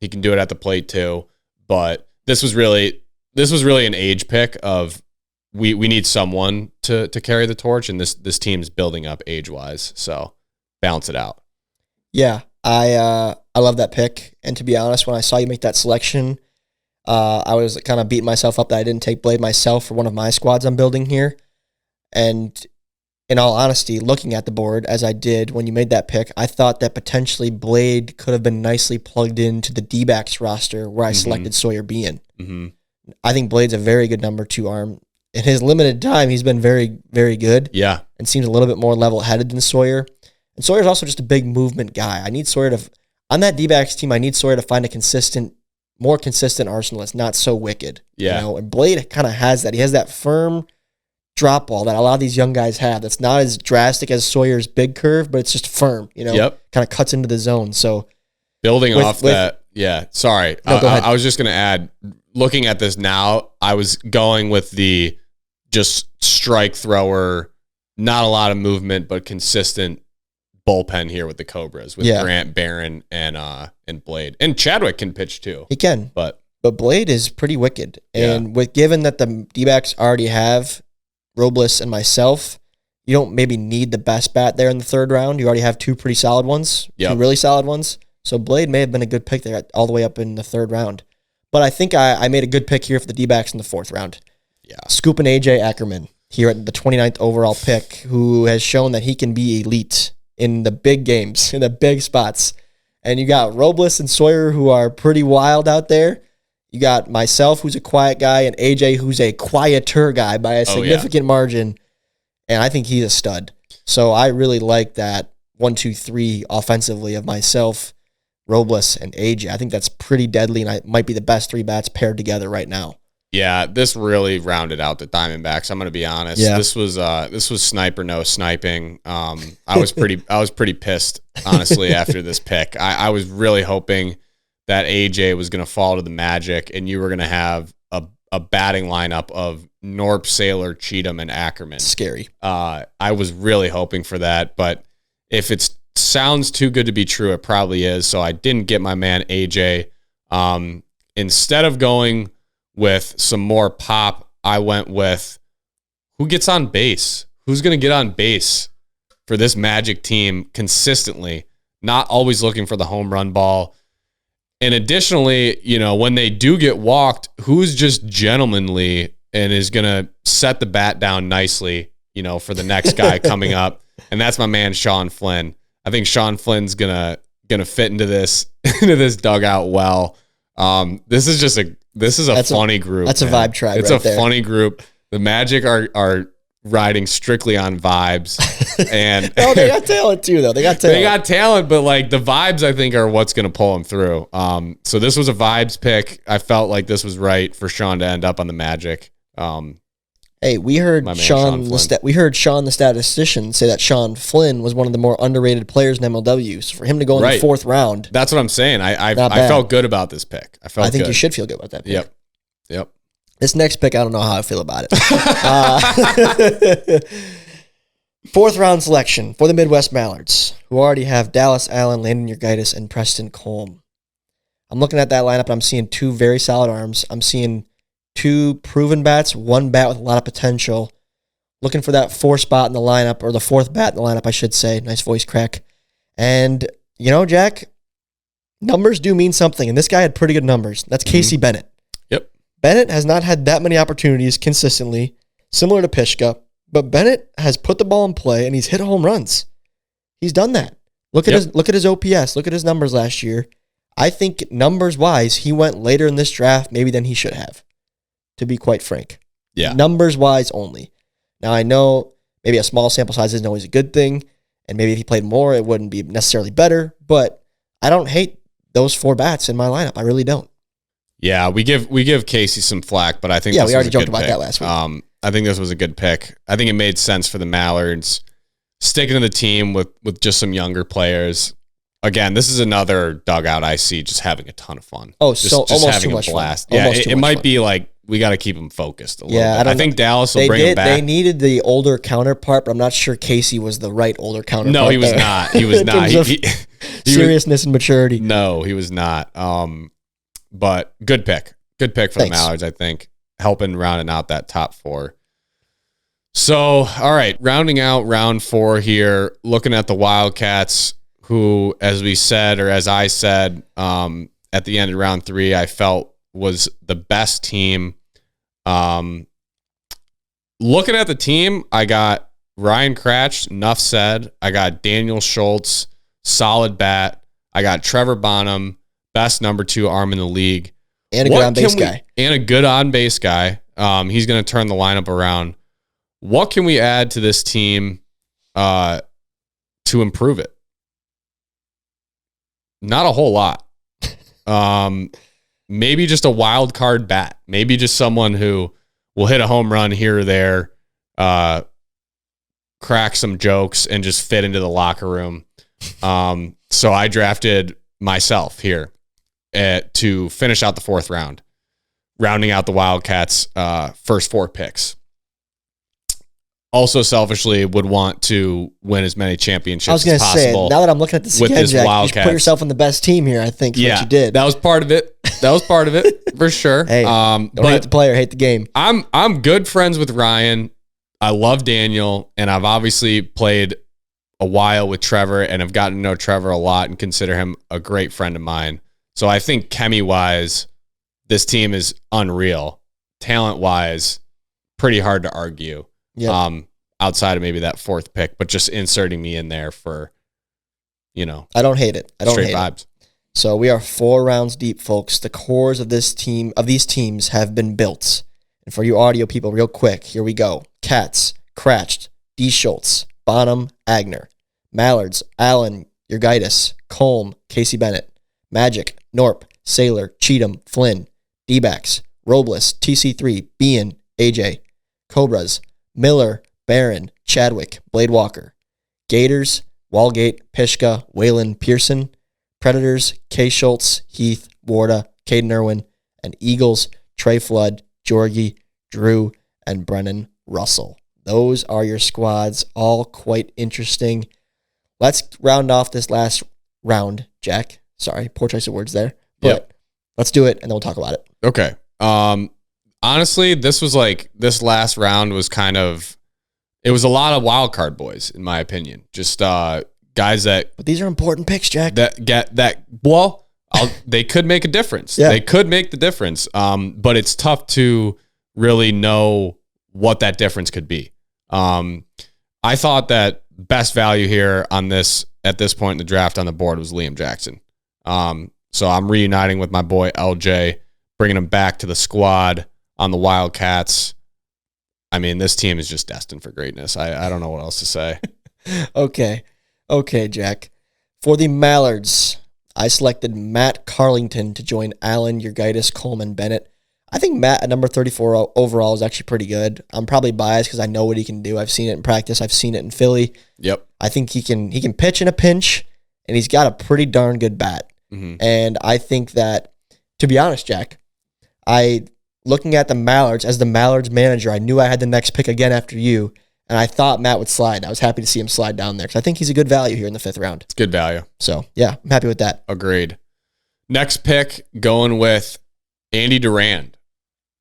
He can do it at the plate too, but this was really an age pick of we need someone to carry the torch, and this team's building up age wise, so balance it out.
Yeah, I love that pick, and to be honest, when I saw you make that selection, I was kind of beating myself up that I didn't take Blade myself for one of my squads I'm building here. And in all honesty, looking at the board as I did when you made that pick, I thought that potentially Blade could have been nicely plugged into the D-backs roster where I selected Sawyer Bean. Mm-hmm. I think Blade's a very good number 2 arm. In his limited time, he's been very, very good.
Yeah.
And seems a little bit more level-headed than Sawyer. And Sawyer's also just a big movement guy. I need Sawyer to, on that D-backs team, I need Sawyer to find a more consistent arsenal that's not so wicked.
Yeah.
And Blade kind of has that. He has that firm drop ball that a lot of these young guys have. That's not as drastic as Sawyer's big curve, but it's just firm, kind of cuts into the zone. So
building off that, yeah, sorry.
No, go ahead.
I was just going to add, looking at this now, I was going with the just strike thrower, not a lot of movement, but consistent bullpen here with the Cobras with Grant, Barron, and Blade. And Chadwick can pitch too.
He can.
But
Blade is pretty wicked. And given that the D-backs already have Robles and myself, you don't maybe need the best bat there in the 3rd round. You already have 2 pretty solid ones, 2 really solid ones. So Blade may have been a good pick there all the way up in the 3rd round. But I think I made a good pick here for the D-backs in the 4th round.
Yeah.
Scooping AJ Ackerman here at the 29th overall pick, who has shown that he can be elite in the big games, in the big spots. And you got Robles and Sawyer, who are pretty wild out there. You got myself, who's a quiet guy, and AJ, who's a quieter guy by a significant margin. And I think he's a stud. So I really like that 1, 2, 3 offensively of myself, Robles, and AJ. I think that's pretty deadly, and it might be the best 3 bats paired together right now.
Yeah, this really rounded out the Diamondbacks. I'm going to be honest.
Yeah.
This was sniper no sniping. I was pretty pissed, honestly, after this pick. I was really hoping that AJ was going to fall to the Magic, and you were going to have a batting lineup of Norp, Saylor, Cheatham, and Ackerman.
Scary.
I was really hoping for that, but if it sounds too good to be true, it probably is. So I didn't get my man AJ. Instead of going with some more pop, I went with who gets on base. Who's going to get on base for this Magic team consistently, not always looking for the home run ball. And additionally, when they do get walked, who's just gentlemanly and is going to set the bat down nicely, for the next guy coming up. And that's my man, Sean Flynn. I think Sean Flynn's going to fit into this dugout well. This is a funny group.
That's man. A vibe tribe.
It's right a funny group. The Magic are riding strictly on vibes, and
they got talent too, though. They got
talent, but like the vibes, I think, are what's going to pull them through. So this was a vibes pick. I felt like this was right for Sean to end up on the Magic.
Hey, we heard Sean the statistician say that Sean Flynn was one of the more underrated players in MLW. So for him to go in the 4th round,
that's what I'm saying. I felt good about this pick. I think
you should feel good about that pick.
Yep.
This next pick, I don't know how I feel about it. 4th round selection for the Midwest Mallards, who already have Dallas Allen, Landon Urgitis, and Preston Colm. I'm looking at that lineup, and I'm seeing 2 very solid arms. I'm seeing two proven bats, one bat with a lot of potential. Looking for that fourth spot in the lineup, or the fourth bat in the lineup, I should say. Nice voice crack. And, Jack, numbers do mean something, and this guy had pretty good numbers. That's Casey Bennett.
Yep.
Bennett has not had that many opportunities consistently, similar to Pishka, but Bennett has put the ball in play, and he's hit home runs. He's done that. Look at his OPS. Look at his numbers last year. I think numbers-wise, he went later in this draft maybe than he should have, to be quite frank.
Yeah.
Numbers-wise only. Now, I know maybe a small sample size isn't always a good thing, and maybe if he played more, it wouldn't be necessarily better, but I don't hate those four bats in my lineup. I really don't.
Yeah, we give Casey some flack, but I think
we already joked about that last week.
I think this was a good pick. I think it made sense for the Mallards sticking to the team with just some younger players. Again, this is another dugout I see just having a ton of fun.
Oh,
just
almost
having
too much
a blast.
fun.
Yeah,
Almost
it might be like we got to keep them focused a little bit. I think Dallas will bring him back.
They needed the older counterpart, but I'm not sure Casey was the right older counterpart.
No, he was not. He was not. He
seriousness and maturity.
No, he was not. But good pick. Good pick for the Mallards, I think, helping rounding out that top four. So, all right, rounding out round 4 here, looking at the Wildcats, who, as we said, or as I said, at the end of round 3, I felt was the best team. Looking at the team, I got Ryan Kratch, enough said. I got Daniel Schultz, solid bat. I got Trevor Bonham, best number 2 arm in the league.
And a good on-base guy.
And a good on-base guy. He's going to turn the lineup around. What can we add to this team to improve it? Not a whole lot. Maybe just a wild card bat. Maybe just someone who will hit a home run here or there, crack some jokes, and just fit into the locker room. So I drafted myself here to finish out the 4th round, rounding out the Wildcats' first 4 picks. Also, selfishly, would want to win as many championships as possible. I was going to say,
now that I'm looking at this again, Jack, you put yourself in the best team here, I think, what you did.
That was part of it. For sure.
Hey, don't hate the player, hate the game.
I'm good friends with Ryan. I love Daniel, and I've obviously played a while with Trevor, and have gotten to know Trevor a lot and consider him a great friend of mine. So I think chemie-wise, this team is unreal. Talent-wise, pretty hard to argue. Yep. Outside of maybe that 4th pick, but just inserting me in there for,
I don't hate it. I don't
straight
hate
vibes.
It. So we are 4 rounds deep, folks. The cores of these teams have been built. And for you audio people, real quick, here we go. Cats, Kratch, D. Schultz, Bonham, Aigner. Mallards, Allen, Urgaitis, Colm, Casey Bennett. Magic, Norp, Saylor, Cheatham, Flynn. D-backs, Robles, TC3, Bean, AJ. Cobras, Miller, Barron, Chadwick, Blade Walker. Gators, Walgate, Pishka, Whalen, Pearson. Predators, K. Schultz, Heath, Warda, Caden Irwin. And Eagles, Trey Flood, Georgie, Drew, and Brennan Russell. Those are your squads, all quite interesting. Let's round off this last round, Jack. Sorry, poor choice of words there. But let's do it, and then we'll talk about it.
Okay. Honestly, this last round was it was a lot of wild card boys, in my opinion. Just guys that.
But these are important picks, Jack.
They could make a difference.
Yeah.
They could make the difference. But it's tough to really know what that difference could be. I thought that best value here at this point in the draft on the board was Liam Jackson. So I'm reuniting with my boy LJ, bringing him back to the squad on the Wildcats. I mean, this team is just destined for greatness. I don't know what else to say.
Okay, Jack. For the Mallards, I selected Matt Carlington to join Allen, Urgaitis, Coleman, Bennett. I think Matt at number 34 overall is actually pretty good. I'm probably biased because I know what he can do. I've seen it in practice. I've seen it in Philly.
Yep.
I think he can pitch in a pinch, and he's got a pretty darn good bat. Mm-hmm. And I think that, to be honest, Jack, looking at the Mallards, as the Mallards manager, I knew I had the next pick again after you, and I thought Matt would slide. I was happy to see him slide down there because I think he's a good value here in the 5th round.
It's good value.
So, yeah, I'm happy with that.
Agreed. Next pick, going with Andy Durand.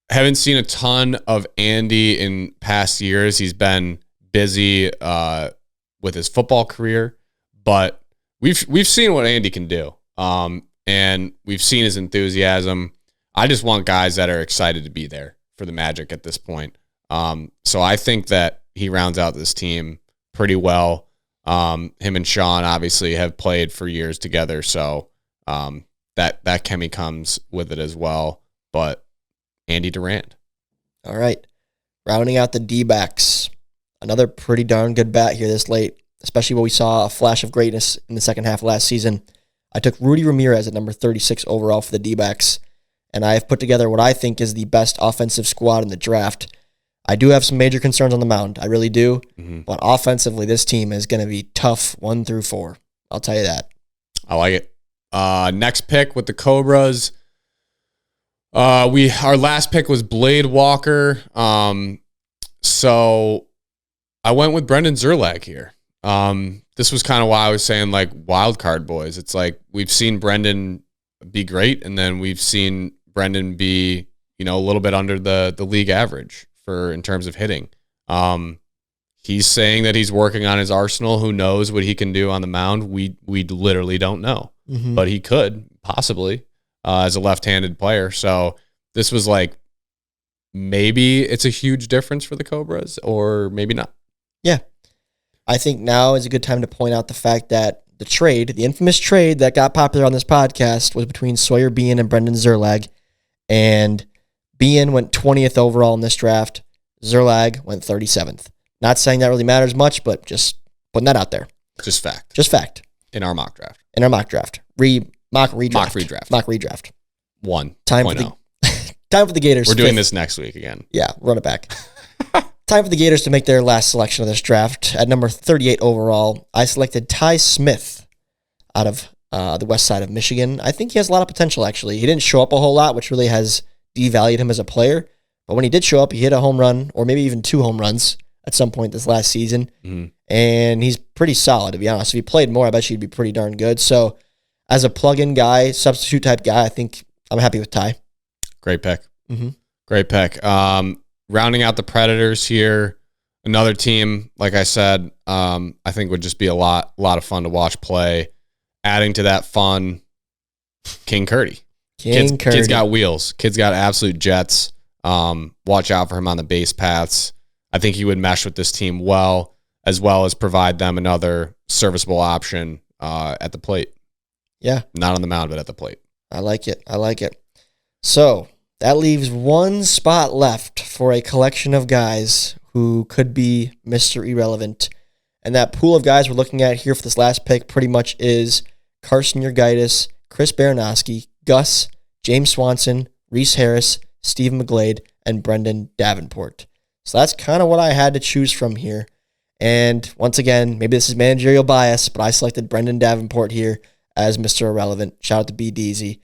haven't seen a ton of Andy in past years. He's been busy with his football career, but we've seen what Andy can do. And we've seen his enthusiasm. I just want guys that are excited to be there for the Magic at this point. So I think that he rounds out this team pretty well. Him and Sean obviously have played for years together, so that chemistry comes with it as well. But Andy Durant.
All right. Rounding out the D-backs. Another pretty darn good bat here this late, especially when we saw a flash of greatness in the second half of last season. I took Rudy Ramirez at number 36 overall for the D-backs, and I have put together what I think is the best offensive squad in the draft. I do have some major concerns on the mound. I really do. Mm-hmm. But offensively, this team is going to be tough 1 through 4. I'll tell you that.
I like it. Next pick with the Cobras. Our last pick was Blade Walker. So I went with Brendan Zerlag here. This was kind of why I was saying like wild card boys. It's like we've seen Brendan be great, and then we've seen Brendan be, a little bit under the league average in terms of hitting. He's saying that he's working on his arsenal. Who knows what he can do on the mound? We literally don't know, but he could possibly as a left-handed player. So this was like, maybe it's a huge difference for the Cobras, or maybe not.
Yeah. I think now is a good time to point out the fact that the infamous trade that got popular on this podcast was between Sawyer Bean and Brendan Zerlag. And Bean went 20th overall in this draft. Zerlag went 37th. Not saying that really matters much, but just putting that out there.
Just fact.
Just fact.
In our mock draft.
Mock redraft.
1.
Time for the Gators.
We're doing this next week again.
Yeah, run it back. Time for the Gators to make their last selection of this draft. At number 38 overall, I selected Ty Smith out of the west side of Michigan. I think he has a lot of potential, actually. He didn't show up a whole lot, which really has devalued him as a player. But when he did show up, he hit a home run, or maybe even 2 home runs at some point this last season. Mm-hmm. And he's pretty solid, to be honest. If he played more, I bet you he'd be pretty darn good. So as a plug-in guy, substitute type guy, I think I'm happy with Ty.
Great pick. Mm-hmm. Great pick. Rounding out the Predators here, another team, like I said, I think would just be a lot of fun to watch play. Adding to that fun, King Curdy. Kid's got wheels. Kid's got absolute jets. Watch out for him on the base paths. I think he would mesh with this team well as provide them another serviceable option at the plate.
Yeah.
Not on the mound, but at the plate.
I like it. So that leaves one spot left for a collection of guys who could be Mr. Irrelevant. And that pool of guys we're looking at here for this last pick pretty much is Carson Urgaitis, Chris Baranowski, Gus, James Swanson, Reese Harris, Stephen McGlade, and Brendan Davenport. So that's kind of what I had to choose from here. And once again, maybe this is managerial bias, but I selected Brendan Davenport here as Mr. Irrelevant. Shout out to B. Deasy.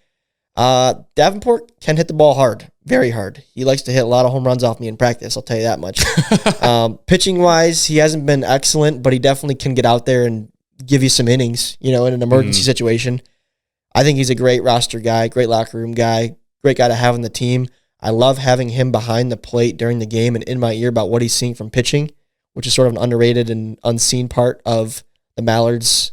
Davenport can hit the ball hard, very hard. He likes to hit a lot of home runs off me in practice, I'll tell you that much. Pitching-wise, he hasn't been excellent, but he definitely can get out there and give you some innings, in an emergency situation. I think he's a great roster guy, great locker room guy, great guy to have on the team. I love having him behind the plate during the game and in my ear about what he's seeing from pitching, which is sort of an underrated and unseen part of the Mallards'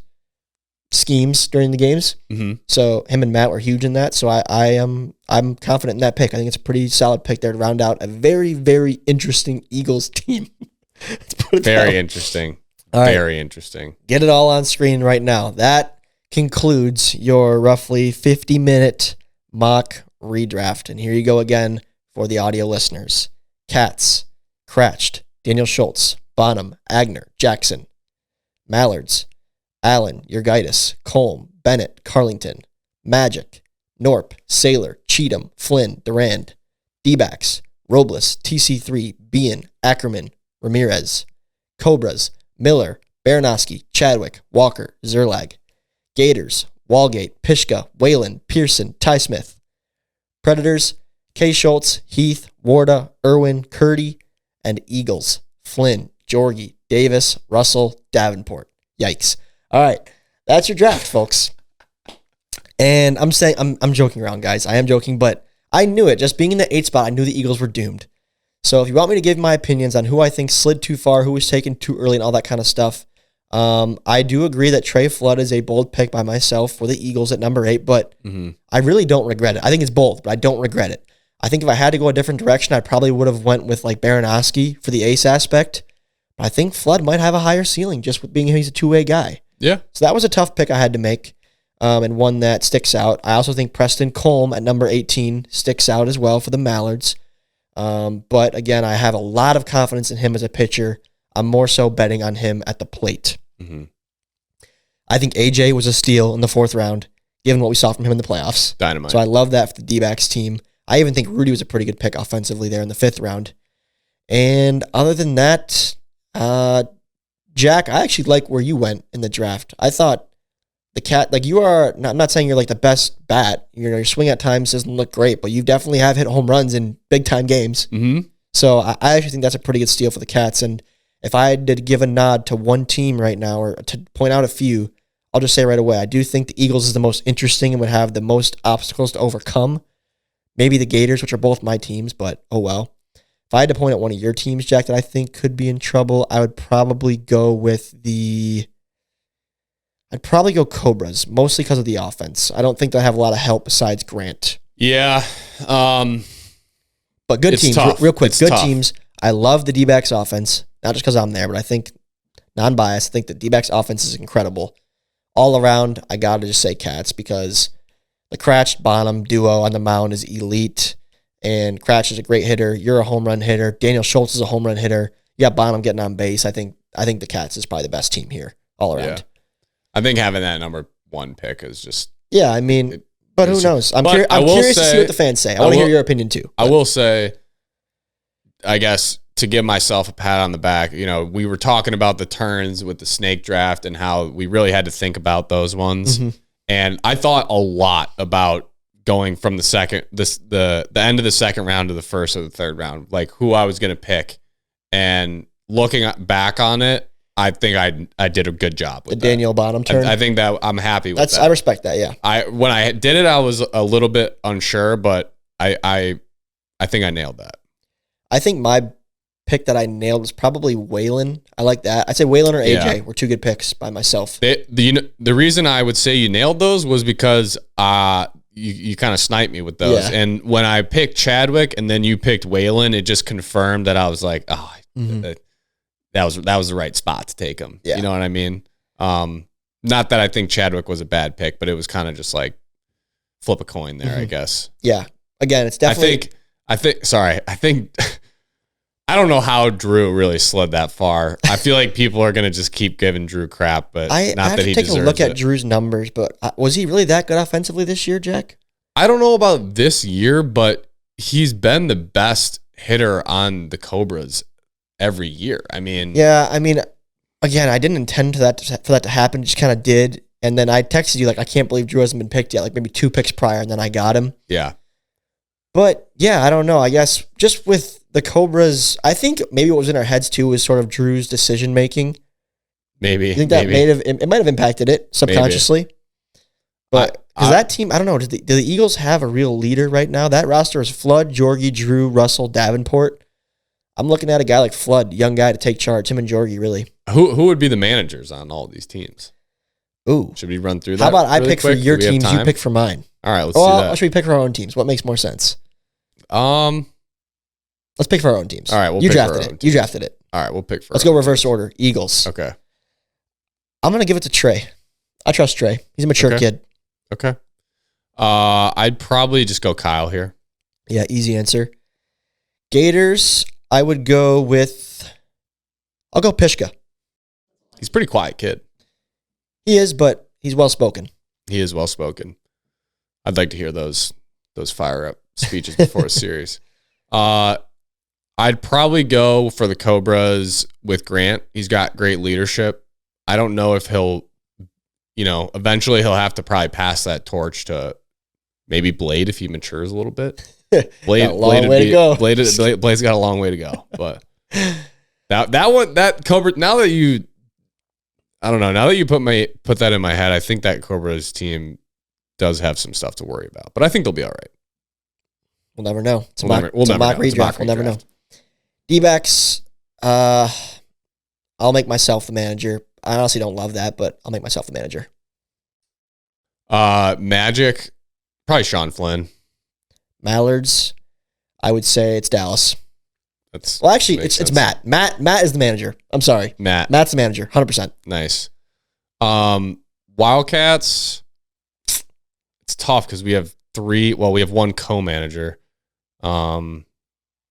schemes during the games. Mm-hmm. So him and Matt were huge in that. So I'm confident in that pick. I think it's a pretty solid pick there to round out a very, very interesting Eagles team.
Very interesting.
All right.
Very interesting.
Get it all on screen right now. That concludes your roughly 50-minute mock redraft. And here you go again for the audio listeners. Katz, Cratched, Daniel Schultz, Bonham, Aigner, Jackson, Mallards, Allen, Urgaitis, Colm, Bennett, Carlington, Magic, Norp, Saylor, Cheatham, Flynn, Durand, D-backs, Robles, TC3, Bean, Ackerman, Ramirez, Cobras, Miller, Baranowski, Chadwick, Walker, Zerlag, Gators, Walgate, Pishka, Whalen, Pearson, Ty Smith, Predators, K. Schultz, Heath, Warda, Irwin, Curdy, and Eagles, Flynn, Jorgie, Davis, Russell, Davenport. Yikes. All right, that's your draft, folks. And I'm joking around, guys. I am joking, but I knew it. Just being in the 8 spot, I knew the Eagles were doomed. So if you want me to give my opinions on who I think slid too far, who was taken too early, and all that kind of stuff, I do agree that Trey Flood is a bold pick by myself for the Eagles at number 8, but I really don't regret it. I think it's bold, but I don't regret it. I think if I had to go a different direction, I probably would have went with like Baranowski for the ace aspect. But I think Flood might have a higher ceiling just with being he's a two-way guy.
Yeah.
So that was a tough pick I had to make, and one that sticks out. I also think Preston Colm at number 18 sticks out as well for the Mallards. But again, I have a lot of confidence in him as a pitcher. I'm more so betting on him at the plate. I think AJ was a steal in the 4th round, given what we saw from him in the playoffs.
Dynamite.
So I love that for the D-backs team. I even think Rudy was a pretty good pick offensively there in the 5th round. And other than that, Jack, I actually like where you went in the draft. I thought the cat, like you are, I'm not saying you're like the best bat. Your swing at times doesn't look great, but you definitely have hit home runs in big time games. So I actually think that's a pretty good steal for the Cats. And if I had to give a nod to one team right now, or to point out a few, I'll just say right away, I do think the Eagles is the most interesting and would have the most obstacles to overcome. Maybe the Gators, which are both my teams, but oh well. If I had to point at one of your teams, Jack, that I think could be in trouble, I would probably go with I'd probably go Cobras, mostly because of the offense. I don't think they'll have a lot of help besides Grant.
Yeah.
But good teams, real quick, good teams. I love the D-backs offense, not just because I'm there, but I think, non-biased, I think the D-backs offense is incredible. All around, I got to just say Cats, because the Cratch-Bonham duo on the mound is elite, and Cratch is a great hitter. You're a home run hitter. Daniel Schultz is a home run hitter. You got Bonham getting on base. I think the Cats is probably the best team here, all around.
Yeah. I think having that number 1 pick is just...
Yeah, I mean, but who knows? I'm curious to see what the fans say. I want to hear your opinion too.
I will say, I guess, to give myself a pat on the back, we were talking about the turns with the snake draft and how we really had to think about those ones. And I thought a lot about going from the end of the 2nd round to the 1st or the 3rd round, like who I was going to pick. And looking back on it, I think I did a good job with
the Daniel Bonham turn.
I think that I'm happy with that.
I respect that. Yeah.
When I did it, I was a little bit unsure, but I think I nailed that. I
think my pick that I nailed was probably Waylon. I like that. I'd say Waylon or AJ were 2 good picks by myself.
The reason I would say you nailed those was because you kind of sniped me with those. Yeah. And when I picked Chadwick and then you picked Waylon, it just confirmed that I was like, that was the right spot to take him. Yeah. You know what I mean? Not that I think Chadwick was a bad pick, but it was kind of just like flip a coin there, I guess.
Yeah. Again, it's definitely...
I think I don't know how Drew really slid that far. I feel like people are going to just keep giving Drew crap, but
I have to take a look at Drew's numbers, but was he really that good offensively this year, Jack?
I don't know about this year, but he's been the best hitter on the Cobras every year. I mean,
again, I didn't intend for that to happen. Just kind of did. And then I texted you, like, I can't believe Drew hasn't been picked yet, like maybe 2 picks prior, and then I got him.
Yeah.
But yeah, I don't know. I guess just with the Cobras, I think maybe what was in our heads too was sort of Drew's decision making.
Maybe.
I think that might have impacted it subconsciously. Maybe. But because that team, I don't know, do the Eagles have a real leader right now? That roster is Flood, Jorgie, Drew, Russell, Davenport. I'm looking at a guy like Flood, young guy to take charge. Him and Jorgie, really.
Who would be the managers on all these teams?
Ooh.
Should we run through that?
How about I pick for your teams, you pick for mine?
All right, let's do that.
Or should we pick for our own teams? What makes more sense? Let's pick for our own teams.
All right,
you drafted it. You drafted it.
All right, we'll pick for.
Let's go reverse order. Eagles.
Okay.
I'm gonna give it to Trey. I trust Trey. He's a mature kid.
Okay. I'd probably just go Kyle here.
Yeah, easy answer. Gators. I would go with. I'll go Pishka.
He's a pretty quiet kid.
He is, but he's well spoken.
He is well spoken. I'd like to hear those fire up speeches before a series. I'd probably go for the Cobras with Grant. He's got great leadership. I don't know if he'll, eventually he'll have to probably pass that torch to maybe Blade if he matures a little bit. Blade's got a long way to go. But that Cobra, now that you put that in my head, I think that Cobra's team does have some stuff to worry about. But I think they'll be all right.
We'll never know. It's a
We'll
mock
never know.
redraft. We'll never know. D-backs, I'll make myself the manager. I honestly don't love that, but I'll make myself the manager.
Magic, probably Sean Flynn.
Mallards, I would say it's Dallas.
It's
Matt. Matt is the manager. I'm sorry. Matt's the manager, 100%.
Nice. Wildcats, it's tough because we have we have one co-manager who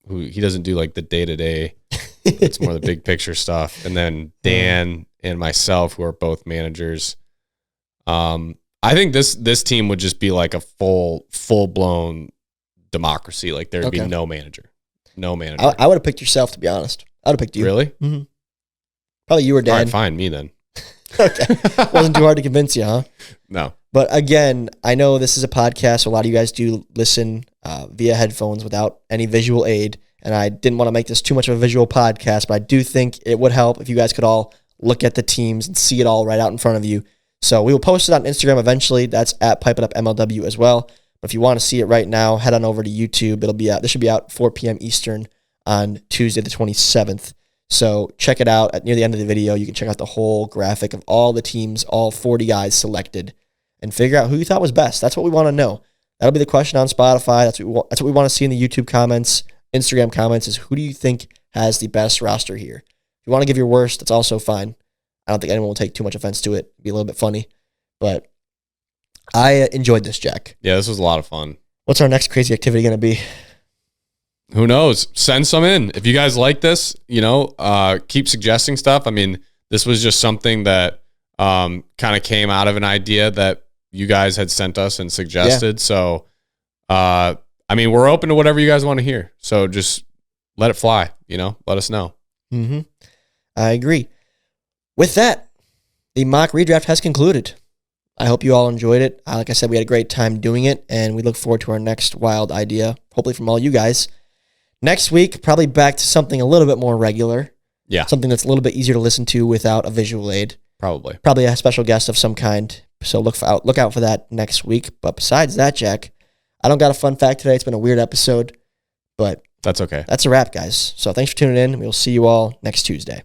he doesn't do like the day-to-day. It's more the big picture stuff. And then Dan and myself, who are both managers. I think this team would just be like a full-blown democracy. Like there'd be no manager. No manager.
I would have picked yourself, to be honest. I would have picked you.
Really?
Mm-hmm. Probably you or Dan.
All right, fine, me then.
Okay. Wasn't too hard to convince you, huh?
No.
But again, I know this is a podcast, so a lot of you guys do listen via headphones without any visual aid, and I didn't want to make this too much of a visual podcast, but I do think it would help if you guys could all look at the teams and see it all right out in front of you. So we will post it on Instagram eventually. That's at Pipe It Up MLW as well. But if you want to see it right now, head on over to YouTube. It'll be out. This should be out 4 p.m. Eastern on Tuesday the 27th. So check it out. Near the end of the video, you can check out the whole graphic of all the teams, all 40 guys selected, and figure out who you thought was best. That's what we want to know. That'll be the question on Spotify. That's what we want to see in the YouTube comments, Instagram comments, is who do you think has the best roster here? If you want to give your worst, that's also fine. I don't think anyone will take too much offense to it. It'll be a little bit funny. But I enjoyed this, Jack.
Yeah, this was a lot of fun.
What's our next crazy activity going to be?
Who knows? Send some in. If you guys like this, keep suggesting stuff. I mean, this was just something that kind of came out of an idea that you guys had sent us and suggested. Yeah. So, I mean, we're open to whatever you guys want to hear. So just let it fly, let us know.
Mm-hmm. I agree. With that, the mock redraft has concluded. I hope you all enjoyed it. Like I said, we had a great time doing it, and we look forward to our next wild idea, hopefully from all you guys. Next week, probably back to something a little bit more regular.
Yeah.
Something that's a little bit easier to listen to without a visual aid. Probably a special guest of some kind. So look out for that next week. But besides that, Jack, I don't got a fun fact today. It's been a weird episode, but
that's okay.
That's a wrap, guys. So thanks for tuning in. We'll see you all next Tuesday.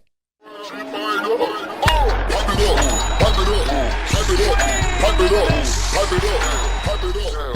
Pipe it up.